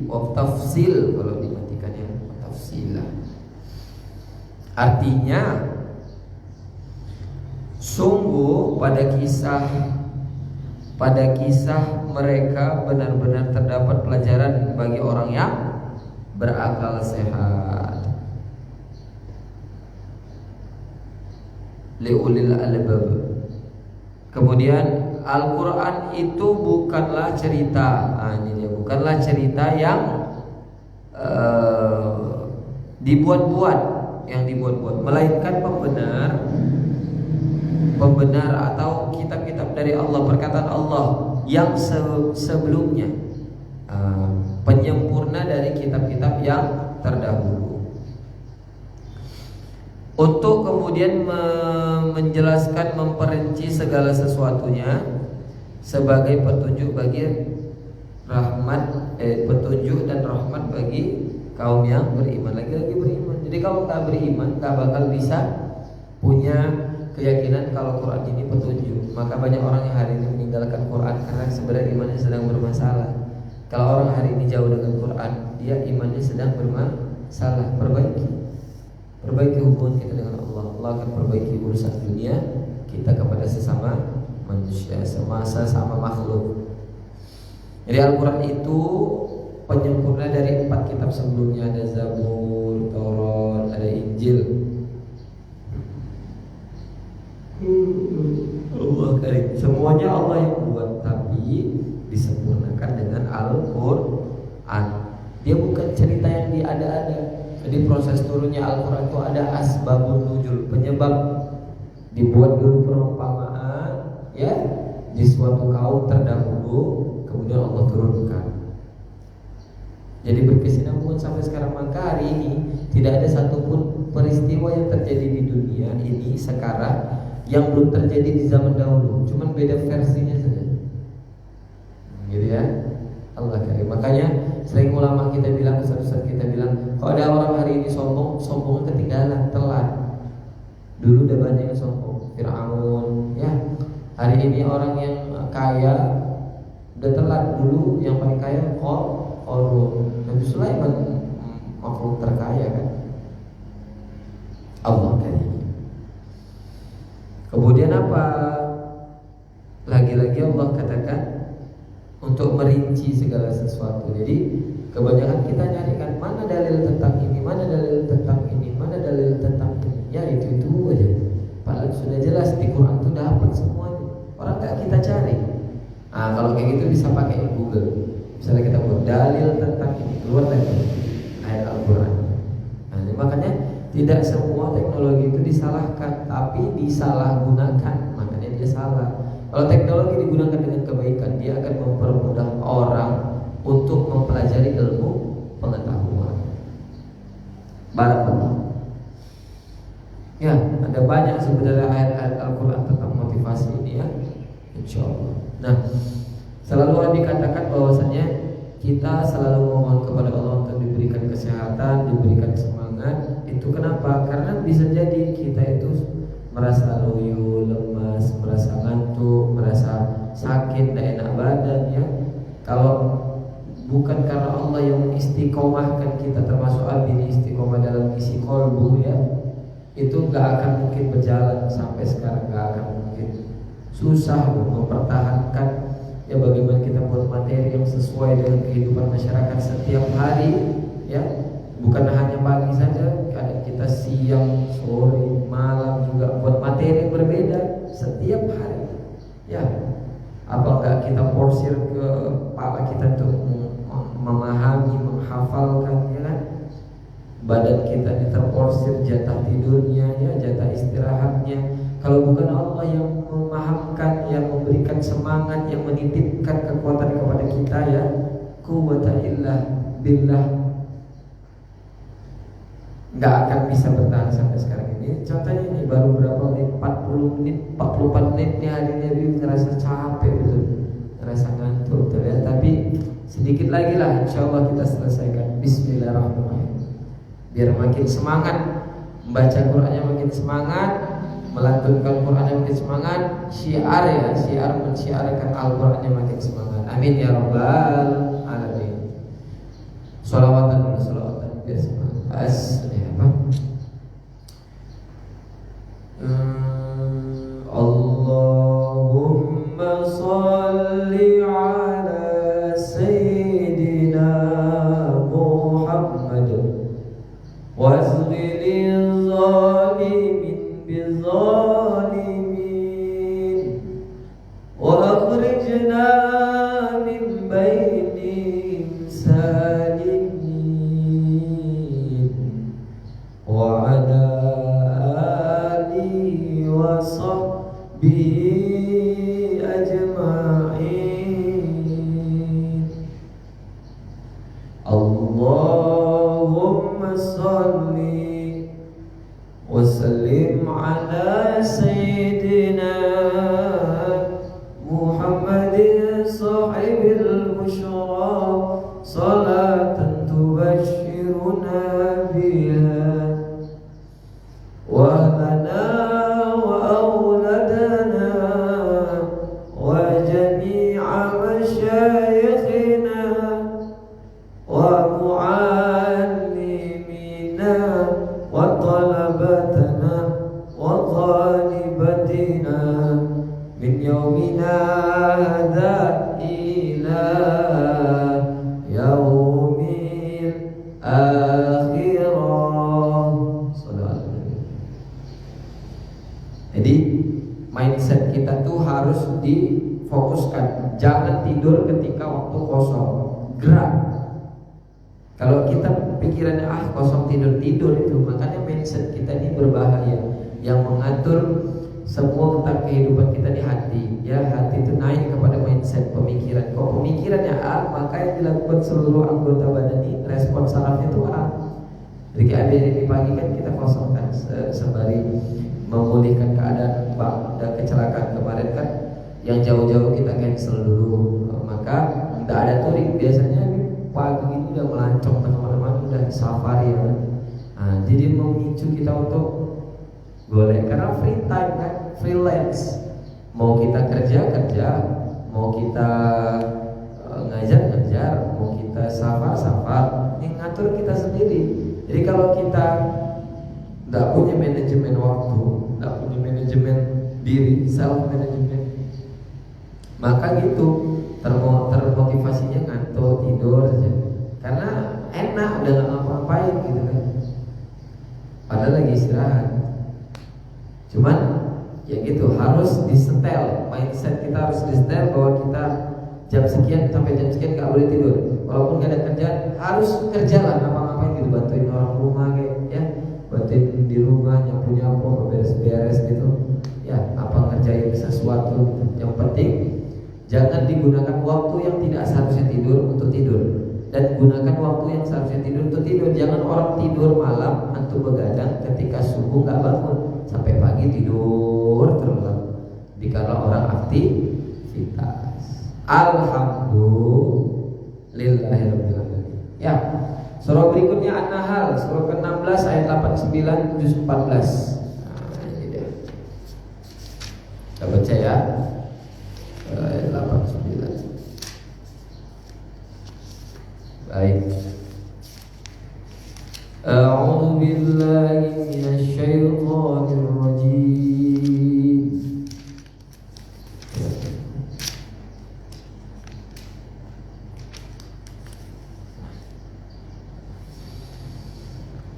Watafsil kalau dimatikan ya, tafsilah. Artinya sungguh pada kisah mereka benar-benar terdapat pelajaran bagi orang yang berakal sehat. Liulil albab. Kemudian Al-Quran itu bukanlah cerita, ini dia, bukanlah cerita yang dibuat-buat, yang dibuat-buat, melainkan pembenar atau kitab-kitab dari Allah, perkataan Allah yang sebelumnya, penyempurna dari kitab-kitab yang terdahulu. Untuk kemudian menjelaskan, memperinci segala sesuatunya sebagai petunjuk bagi petunjuk dan rahmat bagi kaum yang beriman. Lagi-lagi beriman. Jadi kalau nggak beriman, nggak bakal bisa punya keyakinan kalau Quran ini petunjuk. Maka banyak orang yang hari ini meninggalkan Quran karena sebenarnya imannya sedang bermasalah. Kalau orang hari ini jauh dengan Quran, dia imannya sedang bermasalah. Perbaiki hubungan kita dengan Allah. Allah akan perbaiki urusan dunia kita kepada sesama manusia, sama makhluk. Jadi Al-Quran itu penyempurna dari 4 kitab sebelumnya. Ada Zabur, Taurat, ada Injil. Allah karim. Semuanya Allah yang buat, tapi disempurnakan dengan Al-Quran. Dia bukan cerita yang diada-ada. Jadi proses turunnya Al-Quran itu ada asbabun nuzul, penyebab. Dibuat dulu perumpamaan, ya, di suatu kaum terdahulu, kemudian Allah turunkan. Jadi berkesinambungan sampai sekarang. Maka hari ini tidak ada satupun peristiwa yang terjadi di dunia ini sekarang yang belum terjadi di zaman dahulu, cuman beda versinya saja. Gitu ya. Allah karim. Makanya sering ulama kita bilang, ustaz-ustaz kita bilang, kalau ada orang hari ini sombong ketinggalan, telat. Dulu udah banyak yang sombong, Fir'aun, ya. Hari ini orang yang kaya udah telat. Dulu yang paling kaya Qarun. Nabi Sulaiman makhluk terkaya kan. Allah karim. Kemudian apa? Lagi-lagi Allah katakan untuk merinci segala sesuatu. Jadi kebanyakan kita nyarikan mana dalil tentang ini, mana dalil tentang ini, mana dalil tentang ini. Ya itu aja. Padahal sudah jelas di Quran itu dapat semuanya. Orang nggak kita cari. Nah kalau kayak gitu bisa pakai Google. Misalnya kita buat dalil tentang ini, keluar lagi ayat Al-Quran. Nah, makanya tidak semua teknologi itu disalahkan, tapi disalahgunakan. Makanya dia salah. Kalau teknologi digunakan dengan kebaikan, dia akan mempermudah orang untuk mempelajari ilmu pengetahuan. Barakallah. Ya, ada banyak sebenarnya ayat-ayat Al-Quran tentang motivasi ini ya, insyaallah. Nah, selalu dikatakan bahwasanya kita selalu memohon kepada Allah untuk diberikan kesehatan, diberikan semangat. Itu kenapa? Karena bisa jadi kita itu merasa loyo, lemas, merasa ngantuk, merasa sakit, tidak enak badan ya. Kalau bukan karena Allah yang mengistiqomahkan kita, termasuk abdi istiqomah dalam isi kolbu ya, itu gak akan mungkin berjalan sampai sekarang, gak akan mungkin. Susah mempertahankan ya, bagaimana kita buat materi yang sesuai dengan kehidupan masyarakat setiap hari ya, bukan hanya pagi saja, kadang kita siang, sore, malam juga buat materi yang berbeda setiap hari ya. Apa enggak kita porsir ke kepala kita untuk memahami, menghafalkan ya kan? Badan kita terporsir jatah tidurnya ya, jatah istirahatnya. Kalau bukan Allah yang memahamkan, yang memberikan semangat, yang menitipkan kekuatan kepada kita ya, quwwata illa billah, nggak akan bisa bertahan sampai sekarang ini. Contohnya ini baru berapa menit, 40 menit, 44 menit nih hari ini ngerasa capek betul, ngerasa ngantuk betul ya. Tapi sedikit lagi lah, insyaallah kita selesaikan. Bismillahirrahmanirrahim. Biar makin semangat membaca Qurannya, makin semangat melantunkan Qurannya, makin semangat. Syiar ya, syiar mensyiarkan Al-Qurannya makin semangat. Amin ya rabbal alamin. Sholawatan biar semangat. Allahumma salli ala Sayyidina Muhammad wasghilil zalimin bizalimin wa akhrijna min bainihim salimin مشايخنا ومعلمينا وطلبتنا وطالبتنا من يومنا هذا إلى يوم الآخرة. Jadi mindset kita tuh harus difokuskan. Jangan tidur ketika waktu kosong, gerak. Kalau kita pikirannya kosong tidur itu, makanya mindset kita ini berbahaya. Yang mengatur semua tentang kehidupan kita di hati. Ya, hati itu naik kepada mindset pemikiran. Kalau pemikirannya maka yang dilakukan seluruh anggota badan ini respon sarafnya itu Jadi kayak di pagi kan kita kosongkan sembari memulihkan keadaan dan kecelakaan kemarin kan, yang jauh-jauh kita cancel dulu. Maka tidak ada touring. Biasanya pagi ini udah melancong teman-teman, udah safari ya. Jadi memicu kita untuk golek karena free time kan, freelance. Mau kita kerja, mau kita ngajar, mau kita safar, ini ngatur kita sendiri. Jadi kalau kita tidak punya manajemen waktu, tidak punya manajemen diri, self management, maka gitu termotivasinya ngantuk, tidur saja. Karena enak, udah nggak ngapa-ngapain gitu kan. Padahal lagi istirahat. Cuman ya gitu, harus disetel. Mindset kita harus disetel bahwa kita jam sekian sampai jam sekian nggak boleh tidur. Walaupun nggak ada kerjaan, harus kerja lah, ngapa-ngapain gitu, bantuin orang rumah kayak ya, bantuin di rumah nyapu-nyapu, beres-beres gitu. Ya, apa ngerjain sesuatu gitu. Yang penting jangan digunakan waktu yang tidak seharusnya tidur untuk tidur, dan gunakan waktu yang seharusnya tidur untuk tidur. Jangan orang tidur malam, antum begadang, ketika subuh nggak bangun, sampai pagi tidur terus. Dikala orang aktivitas. Alhamdulillahirabbil alamin. Ya. Surah berikutnya An-Nahl, surah ke-16 ayat 89 juz 14. Ini dia. Kita baca ya. Ayat 89. Baik. A'udzu billahi minasy syaithanir rajim.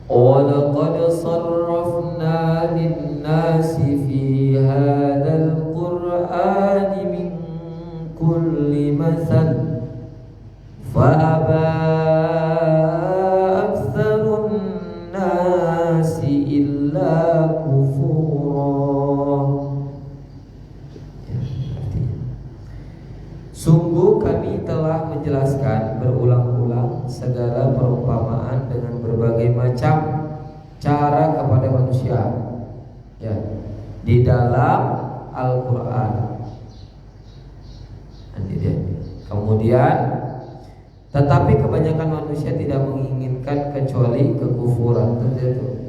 وَلَقَدْ صَرَّفْنَا لِلنَّاسِ فِي هَذَا الْقُرْآنِ مِنْ كُلِّ مَثَلٍ فَأَبَى أَكْثَرُ النَّاسِ إِلَّا كُفُورًا. Sungguh kami telah menjelaskan berulang-ulang segala perumpamaan dengan berbagai macam cara kepada manusia, ya, di dalam Al-Quran. Kemudian, tetapi kebanyakan manusia tidak menginginkan kecuali kekufuran.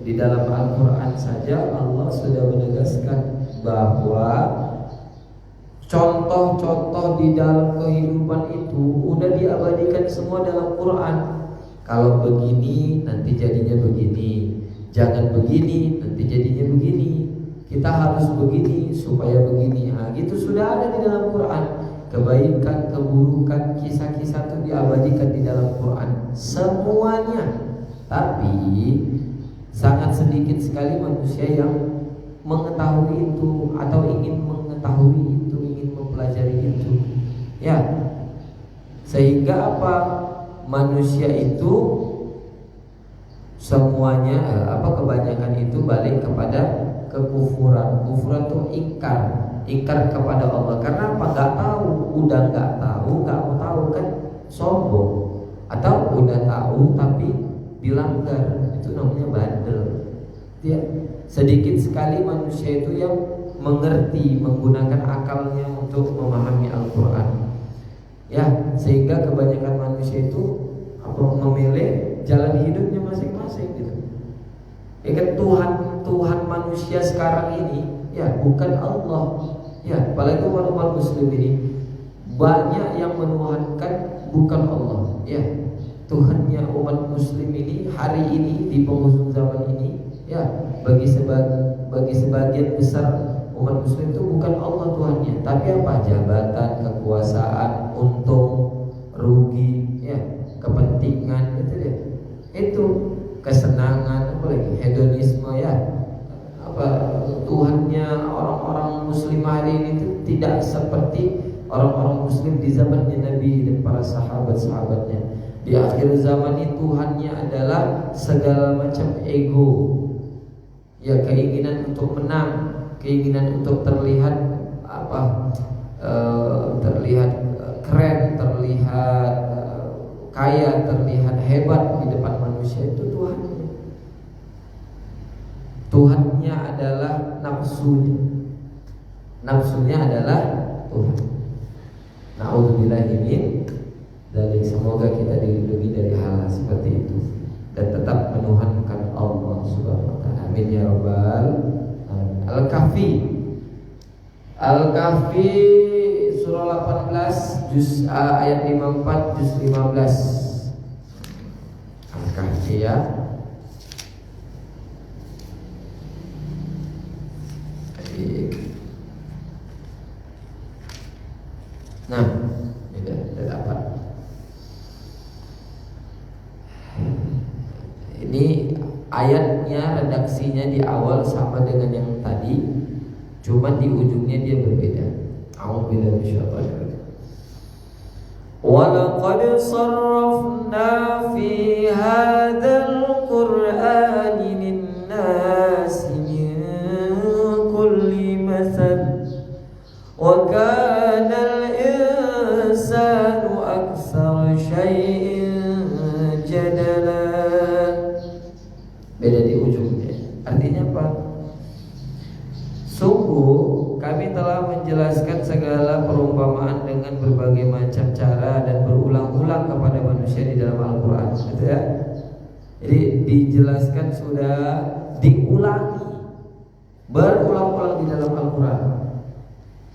Di dalam Al-Quran saja Allah sudah menegaskan bahwa contoh-contoh di dalam kehidupan itu udah diabadikan semua dalam Quran. Kalau begini nanti jadinya begini, jangan begini nanti jadinya begini, kita harus begini supaya begini. Gitu sudah ada di dalam Quran. Kebaikan, keburukan, kisah-kisah itu diabadikan di dalam Quran semuanya. Tapi sangat sedikit sekali manusia yang mengetahui itu atau ingin mengetahui itu, ingin mempelajari itu. Ya. Sehingga apa? Manusia itu semuanya kebanyakan itu balik kepada kekufuran. Kufuran itu ingkar kepada Allah. Karena apa? Gak tahu, udah gak tahu, gak mau tahu kan sombong. Atau udah tahu tapi dilanggar, itu namanya bandel. Ya, sedikit sekali manusia itu yang mengerti, menggunakan akalnya untuk memahami Al-Quran. Ya, sehingga kebanyakan manusia itu memilih jalan hidupnya masing-masing gitu. Ya kan, Tuhan manusia sekarang ini ya bukan Allah. Ya, apalagi umat muslim ini banyak yang bukan Allah. Ya, Tuhannya umat muslim ini hari ini di penghujung zaman ini, ya, bagi sebagian besar umat muslim itu bukan Allah Tuhannya, tapi apa? Jabatan, kekuasaan, untung, rugi, ya, kepentingan, itu dia. Itu kesenangan, apa lagi? Hedonisme, ya. Apa Tuhannya orang-orang muslim hari ini itu tidak seperti orang-orang muslim di zamannya Nabi dan para sahabat-sahabatnya. Di akhir zaman ini Tuhannya adalah segala macam ego, ya, keinginan untuk menang, keinginan untuk terlihat apa, terlihat keren, terlihat kaya, terlihat hebat di depan manusia. Itu Tuhannya. Tuhannya adalah nafsunya. Nafsunya adalah Tuhan. Na'udzubillahi min dzalik. Semoga kita dilindungi dari hal seperti itu dan tetap menuhankan Allah Subhanahu wa taala. Amin ya rabbal alamin. Al-Kahfi. Al-Kahfi surah 18 juz ayat 54 juz 15. Al-Kahfi, ya. Nah, ini sudah dapat. Ini ayatnya, redaksinya di awal sama dengan yang tadi, cuma di ujungnya dia berbeda. A'udzubillahi minasyaitonir rajim. وَلَقَدْ صَرَّفْنَا فِي هَذَا الْقُرْآنِ لِلنَّاسِ مِنْ كُلِّ مَثَلٍ وَكَانَ الْإِنْسَانُ أَكْثَرَ شَيْءٍ جَدَلًا. Beda di ujungnya. Artinya apa? Sungguh kami telah menjelaskan segala perumpamaan dengan berbagai macam cara dan berulang-ulang kepada manusia di dalam Al-Quran, gitu ya. Jadi dijelaskan sudah, diulangi berulang-ulang di dalam Al-Quran.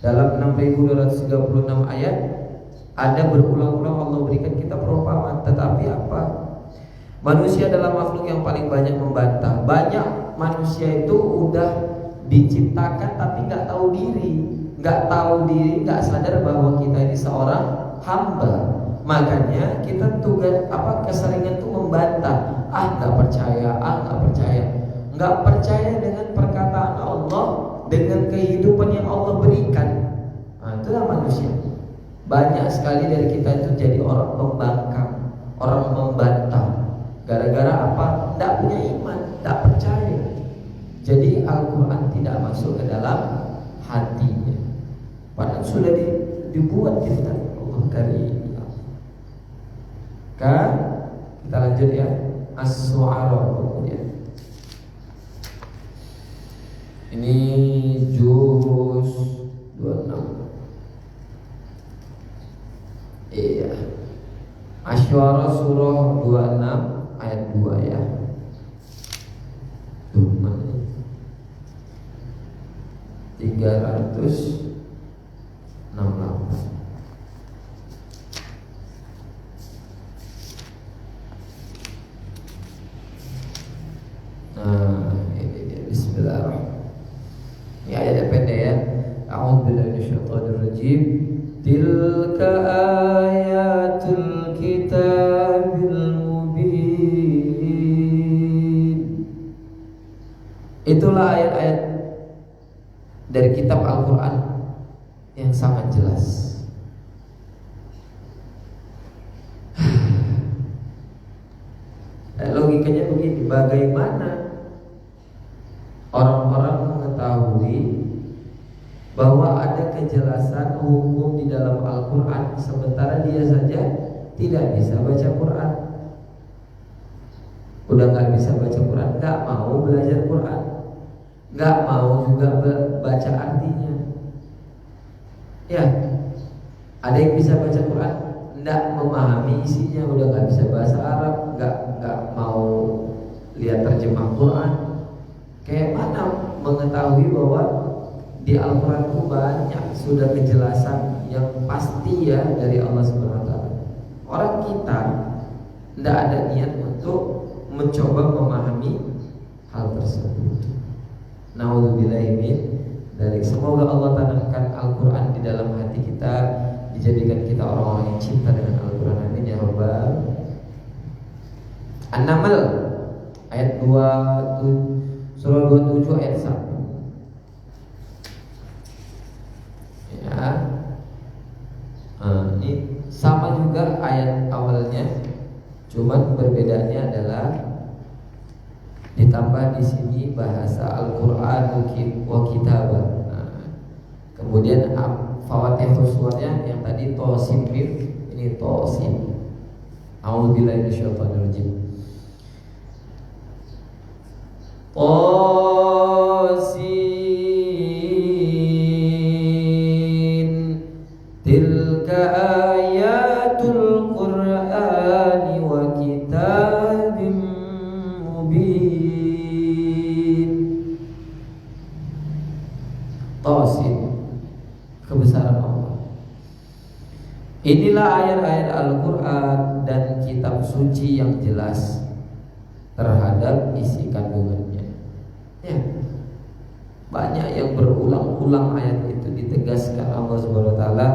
Dalam 6.236 ayat ada berulang-ulang Allah berikan kita perumpamaan. Tetapi apa? Manusia adalah makhluk yang paling banyak membantah. Banyak manusia itu udah diciptakan tapi nggak tahu diri, nggak sadar bahwa kita ini seorang hamba. Makanya kita tugas keseringan tuh membantah. Nggak percaya dengan perkataan Allah, dengan kehidupan yang Allah berikan. Itulah manusia. Banyak sekali dari kita itu jadi orang pembangkang, orang membantah. Gara-gara apa? Tidak punya iman, tidak percaya. Jadi Al-Quran tidak masuk ke dalam hatinya. Padahal sudah dibuat kita Allah dari kan. Kita lanjut ya. As-Su'ara kemudian. Ini juz 26. Iya. Asy-Syu'ara surah 26 ayat 2 ya. Tuh, 368. Nah, ini dia. Bismillahirrahmanirrahim. Ini ayatnya pendek ya. A'udzubillahi minasyaitonir rajim. Tilka ayatul kitabil mubin. Itulah ayat-ayat dari kitab Al-Quran yang sangat jelas. Logikanya begini, bagaimana orang-orang mengetahui bahwa ada kejelasan hukum di dalam Al-Quran sementara dia saja tidak bisa baca Quran. Udah gak bisa baca Quran, gak mau belajar Quran, gak mau juga baca artinya. Ya, ada yang bisa baca Quran, tidak memahami isinya, udah gak bisa bahasa Arab, gak mau lihat terjemah Quran. Kayak mana mengetahui bahwa di Al-Quran itu banyak sudah kejelasan yang pasti ya dari Allah SWT. Orang kita tidak ada niat untuk mencoba memahami hal tersebut. Nauzubillahi min dzalik. Semoga Allah tanamkan Al-Quran di dalam hati kita, dijadikan kita orang-orang yang cinta dengan Al-Quran. Amin ya rabbal. An-Naml ayat 2, surah 27 ayat 1. Ya. Ini sama juga ayat awalnya, cuman perbedaannya adalah ditambah di sini bahasa Al-Qur'an wa kitabah. Kemudian Fawatihus suratnya yang tadi Tosin Mim, ini Tosin. A'udzubillahi minasyaitonir rajim. Tosin tilka ayatul Qur'ani wa kitabim mubin. Tosin, kebesaran Allah. Inilah ayat-ayat Al-Quran dan kitab suci yang jelas terhadap isi kandungannya. Ya, banyak yang berulang-ulang ayat itu ditegaskan Allah Subhanahu wa taala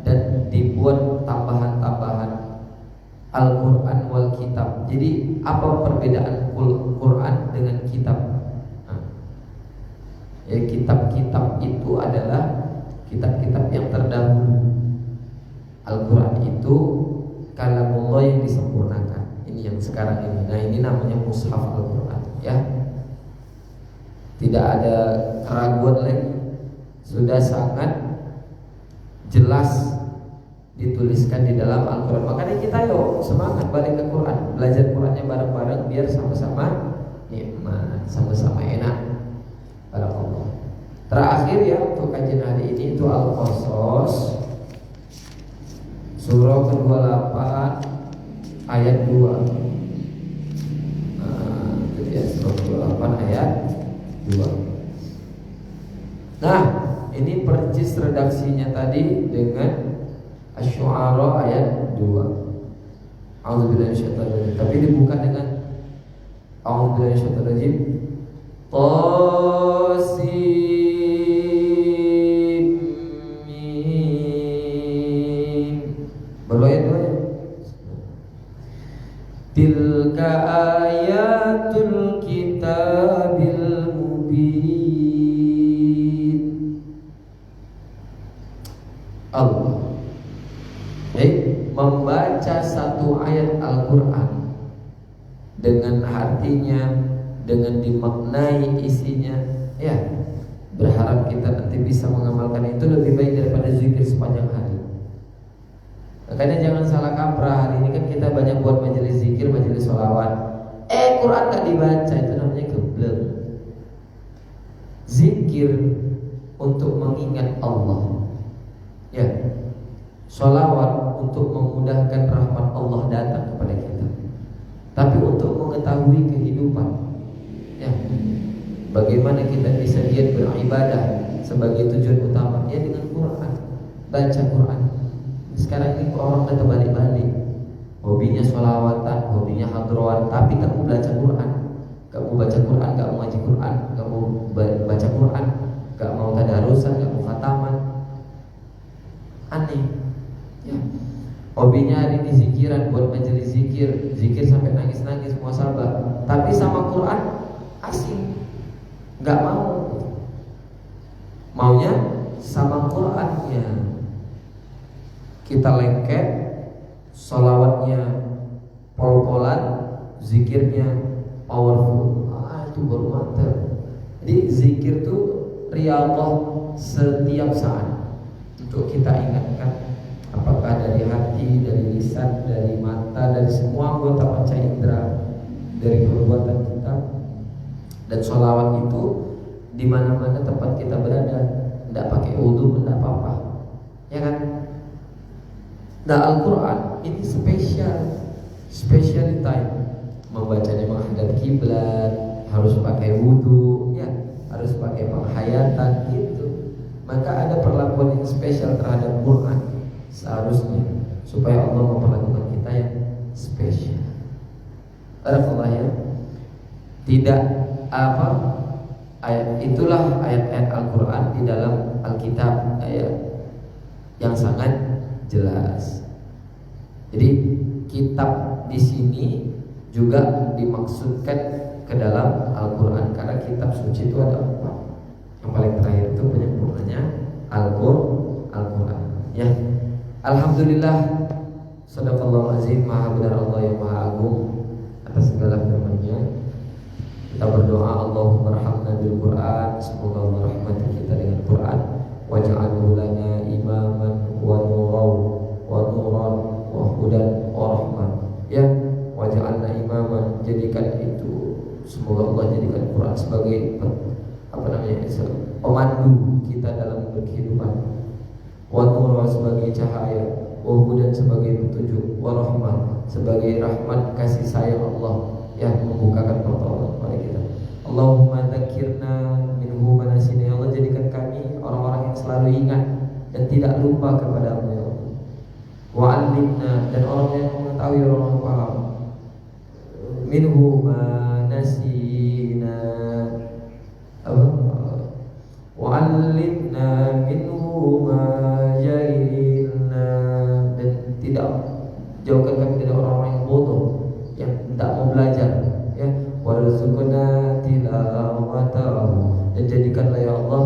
dan dibuat tambahan-tambahan Al-Quran wal kitab. Jadi apa perbedaan Quran dengan kitab? Ya, kitab-kitab itu adalah kitab-kitab yang terdahulu. Al-Quran itu kalamullah yang disempurnakan. Ini yang sekarang ini. Nah, ini namanya mushaf Al-Quran, ya. Tidak ada keraguan lagi. Sudah sangat jelas dituliskan di dalam Al-Quran. Makanya kita yuk semangat balik ke Quran, belajar Qurannya bareng-bareng biar sama-sama nikmat, sama-sama enak. Barakallah. Terakhir ya untuk kajian hari ini itu Al-Qasas surah ke-28 ayat 2. Itu ya, surah ke-28 ayat 2. Nah, ini persis redaksinya tadi dengan Asy-Syu'ara ayat 2. A'udzubillahi minasyaitonir rajim. Tapi dibuka dengan A'udzubillahi minasyaitonir rajim. Qasim mim. Baru ayat 2 ya. Tilka ayatul kitabil mubin. Allah. Baik, membaca satu ayat Al-Quran dengan artinya, dengan dimaknai isinya, ya, berharap kita nanti bisa mengamalkan itu lebih baik daripada zikir sepanjang hari. Makanya jangan salah kaprah. Hari ini kan kita banyak buat majelis zikir, majelis sholawat. Quran gak dibaca, itu namanya geblek. Zikir untuk mengingat Allah, ya. Sholawat untuk memudahkan rahmat Allah datang kepada kita. Tapi untuk mengetahui kehidupan, ya, bagaimana kita bisa giat beribadah sebagai tujuan utama, ya dengan Quran, baca Quran. Sekarang ini orang udah terbalik-balik, hobinya sholawatan, hobinya hadroan, tapi gak mau baca Quran, gak mau baca Quran, gak mau ngaji Quran, gak mau baca Quran, gak mau tadarusan, gak mau khataman. Aneh, ya. Hobinya ada di zikiran, buat majelis zikir, zikir sampai nangis-nangis muhasabah, tapi sama Quran asing, gak mau. Maunya sama Qurannya. Kita lengket, sholawatnya pol-polan, zikirnya powerful. Itu baru mantap. Jadi zikir itu riyadhah setiap saat untuk kita ingatkan, apakah dari hati, dari lisan, dari mata, dari semua anggota panca indera, dari perbuatan kita. Dan sholawat itu di mana-mana tempat kita berada, tidak pakai wudu, tidak apa-apa, ya kan? Nah, Al-Quran ini special time. Membacanya menghadap kiblat, harus pakai wudu, ya, harus pakai penghayatan gitu. Maka ada perlakuan yang spesial terhadap Quran seharusnya, supaya Allah memperlakukan kita yang Barakallah ya. Tidak apa itulah ayat-ayat Al-Qur'an di dalam Alkitab yang sangat jelas. Jadi kitab di sini juga dimaksudkan ke dalam Al-Qur'an karena kitab suci itu ada 4. Yang paling terakhir itu penyempurnanya Al-Qur'an. Ya. Alhamdulillah, sadaqallahu azim, maha benar Allah yang maha agung atas segala firman-Nya. Kita berdoa, Allahumma rahmatna bil Qur'an, semoga Allah rahmati kita dengan Qur'an. Waj'alhu lana imaman wa nuran wa hudan wa rahman. Ya, waj'alna imaman, jadikan itu, semoga Allah jadikan Qur'an sebagai pemandu kita dalam berkehidupan. Wa nuran sebagai cahaya, wa hudan sebagai petunjuk, wa rahmah sebagai rahmat kasih sayang Allah yang membukakan pertolongan kepada kita. Allahumma dzakirna minhu manasina, ya Allah jadikan kami orang-orang yang selalu ingat dan tidak lupa kepadamu ya Allah. Wa 'allimna, dan orang yang mengetahui, orang yang paham, minhu manasina, wa 'allimna minhu ma jahilna, dan tidak jauhkan kami dari orang-orang yang bodoh yang tidak mau belajar ya. Warzuqna tilawatahu, dan jadikanlah ya Allah,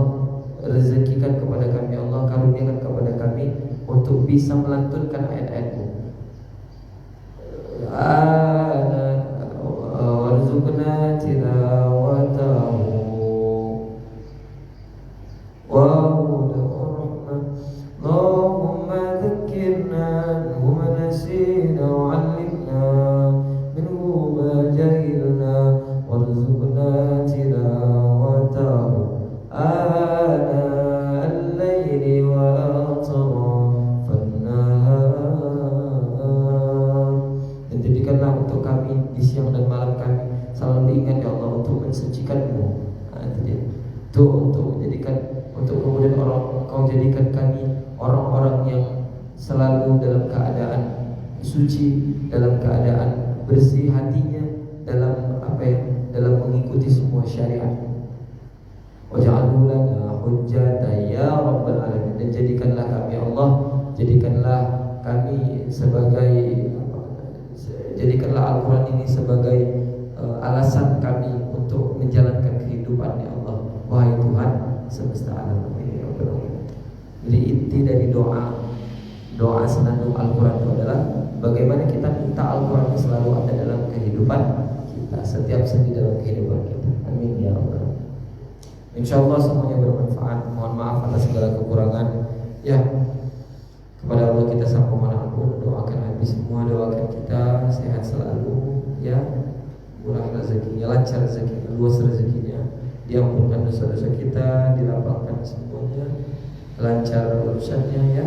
rezekikan kepada kami ya Allah, karuniakan kepada kami untuk bisa melantunkan ayat-ayat-Mu. Warzuqna tilawatahu wa Allahumma dzakirna minhu ma nasina wa 'allimna minhu ma jahilna warzuqna tilawatahu ana al-laili wa atrafan nahar. Dan jadikanlah untuk kami di siang dan malam kami selalu ingat ya Allah untuk mensucikan-Mu. Untuk menjadikan, untuk kemudian Engkau jadikan kami orang-orang yang selalu dalam keadaan suci, dalam keadaan bersih hatinya, dalam dalam mengikuti semua syariat. Waj'alhu lana hujjatan ya rabbal alamin, dan jadikanlah kami Allah, jadikanlah kami sebagai jadikanlah Al-Qur'an ini sebagai alasan kami untuk menjalankan kehidupan ya Allah. Wahai Tuhan semesta alam ini ya Allah. Jadi inti dari doa senandung Al-Quran itu adalah bagaimana kita minta Al-Quran itu selalu ada dalam kehidupan kita, setiap sendi dalam kehidupan kita. Amin ya Allah. InsyaAllah semuanya bermanfaat. Mohon maaf atas segala kekurangan. Ya, kepada Allah kita sapa manapun, doakan habis semua, doakan kita sehat selalu, ya, murah rezekinya, lancar rezekinya, luas rezekinya, diampunkan dosa-dosa kita, dilapangkan semuanya, lancar urusannya ya,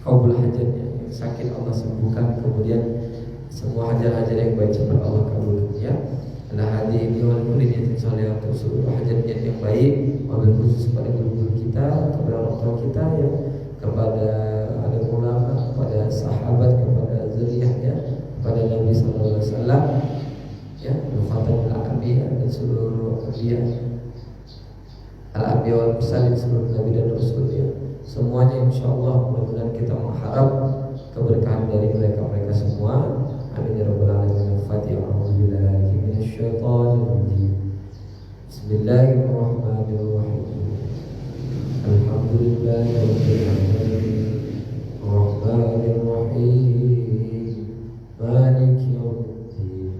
kabul hajatnya, yang sakit Allah sembuhkan, kemudian semua hajat-hajat yang baik cepat Allah kabulkan ya. Ala hadihi wal kulli niyatin salihah, seluruh hajat-hajat yang baik, wabil khusus kepada guru-guru kita, kepada orang tua kita ya, kepada alim ulama, kepada sahabat, kepada zuriyah ya, kepada Nabi sallallahu alaihi wasallam ya, khatamul anbiya dan seluruh anbiya, al-anbiya wal mursalin, seluruh nabi dan rasul ya. Semuanya insyaallah mudah-mudahan kita mengharap keberkahan dari mereka semua. Amin ya rabbal alamin. Al-Fatihah. A'udzubillahi minasyaitonir rajim. Bismillahirrahmanirrahim. Alhamdulillahi rabbil alamin. Arrahmanir rahim. Maliki yaumiddin.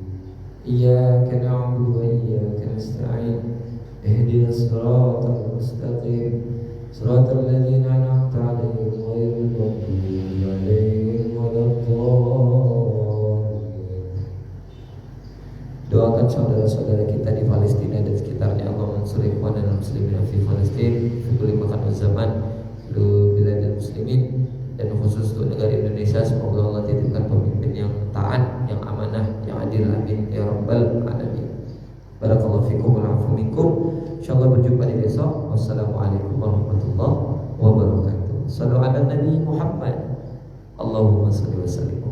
Iyyaka na'budu wa iyyaka nasta'in. Ihdinas siratal mustaqim. Siratal ladzina an'amta 'alaihim ghairil maghdubi 'alaihim waladdallin. Doakan saudara-saudara kita di Palestina dan sekitarnya, Allah mansur ikhwan dan muslimin fi Palestin, fi kulli makan zaman, bilad dan muslimin, dan khusus untuk negara Indonesia. Semoga Allah titipkan pemimpin yang taat, yang amanah, yang adil, amin ya rabbal alamin. Barakallahu fikum wa afu minkum. Insyaallah berjumpa di besok. Wassalamualaikum warahmatullahi wabarakatuh. Sallu ala Nabi Muhammad. Allahumma shalli wa sallim.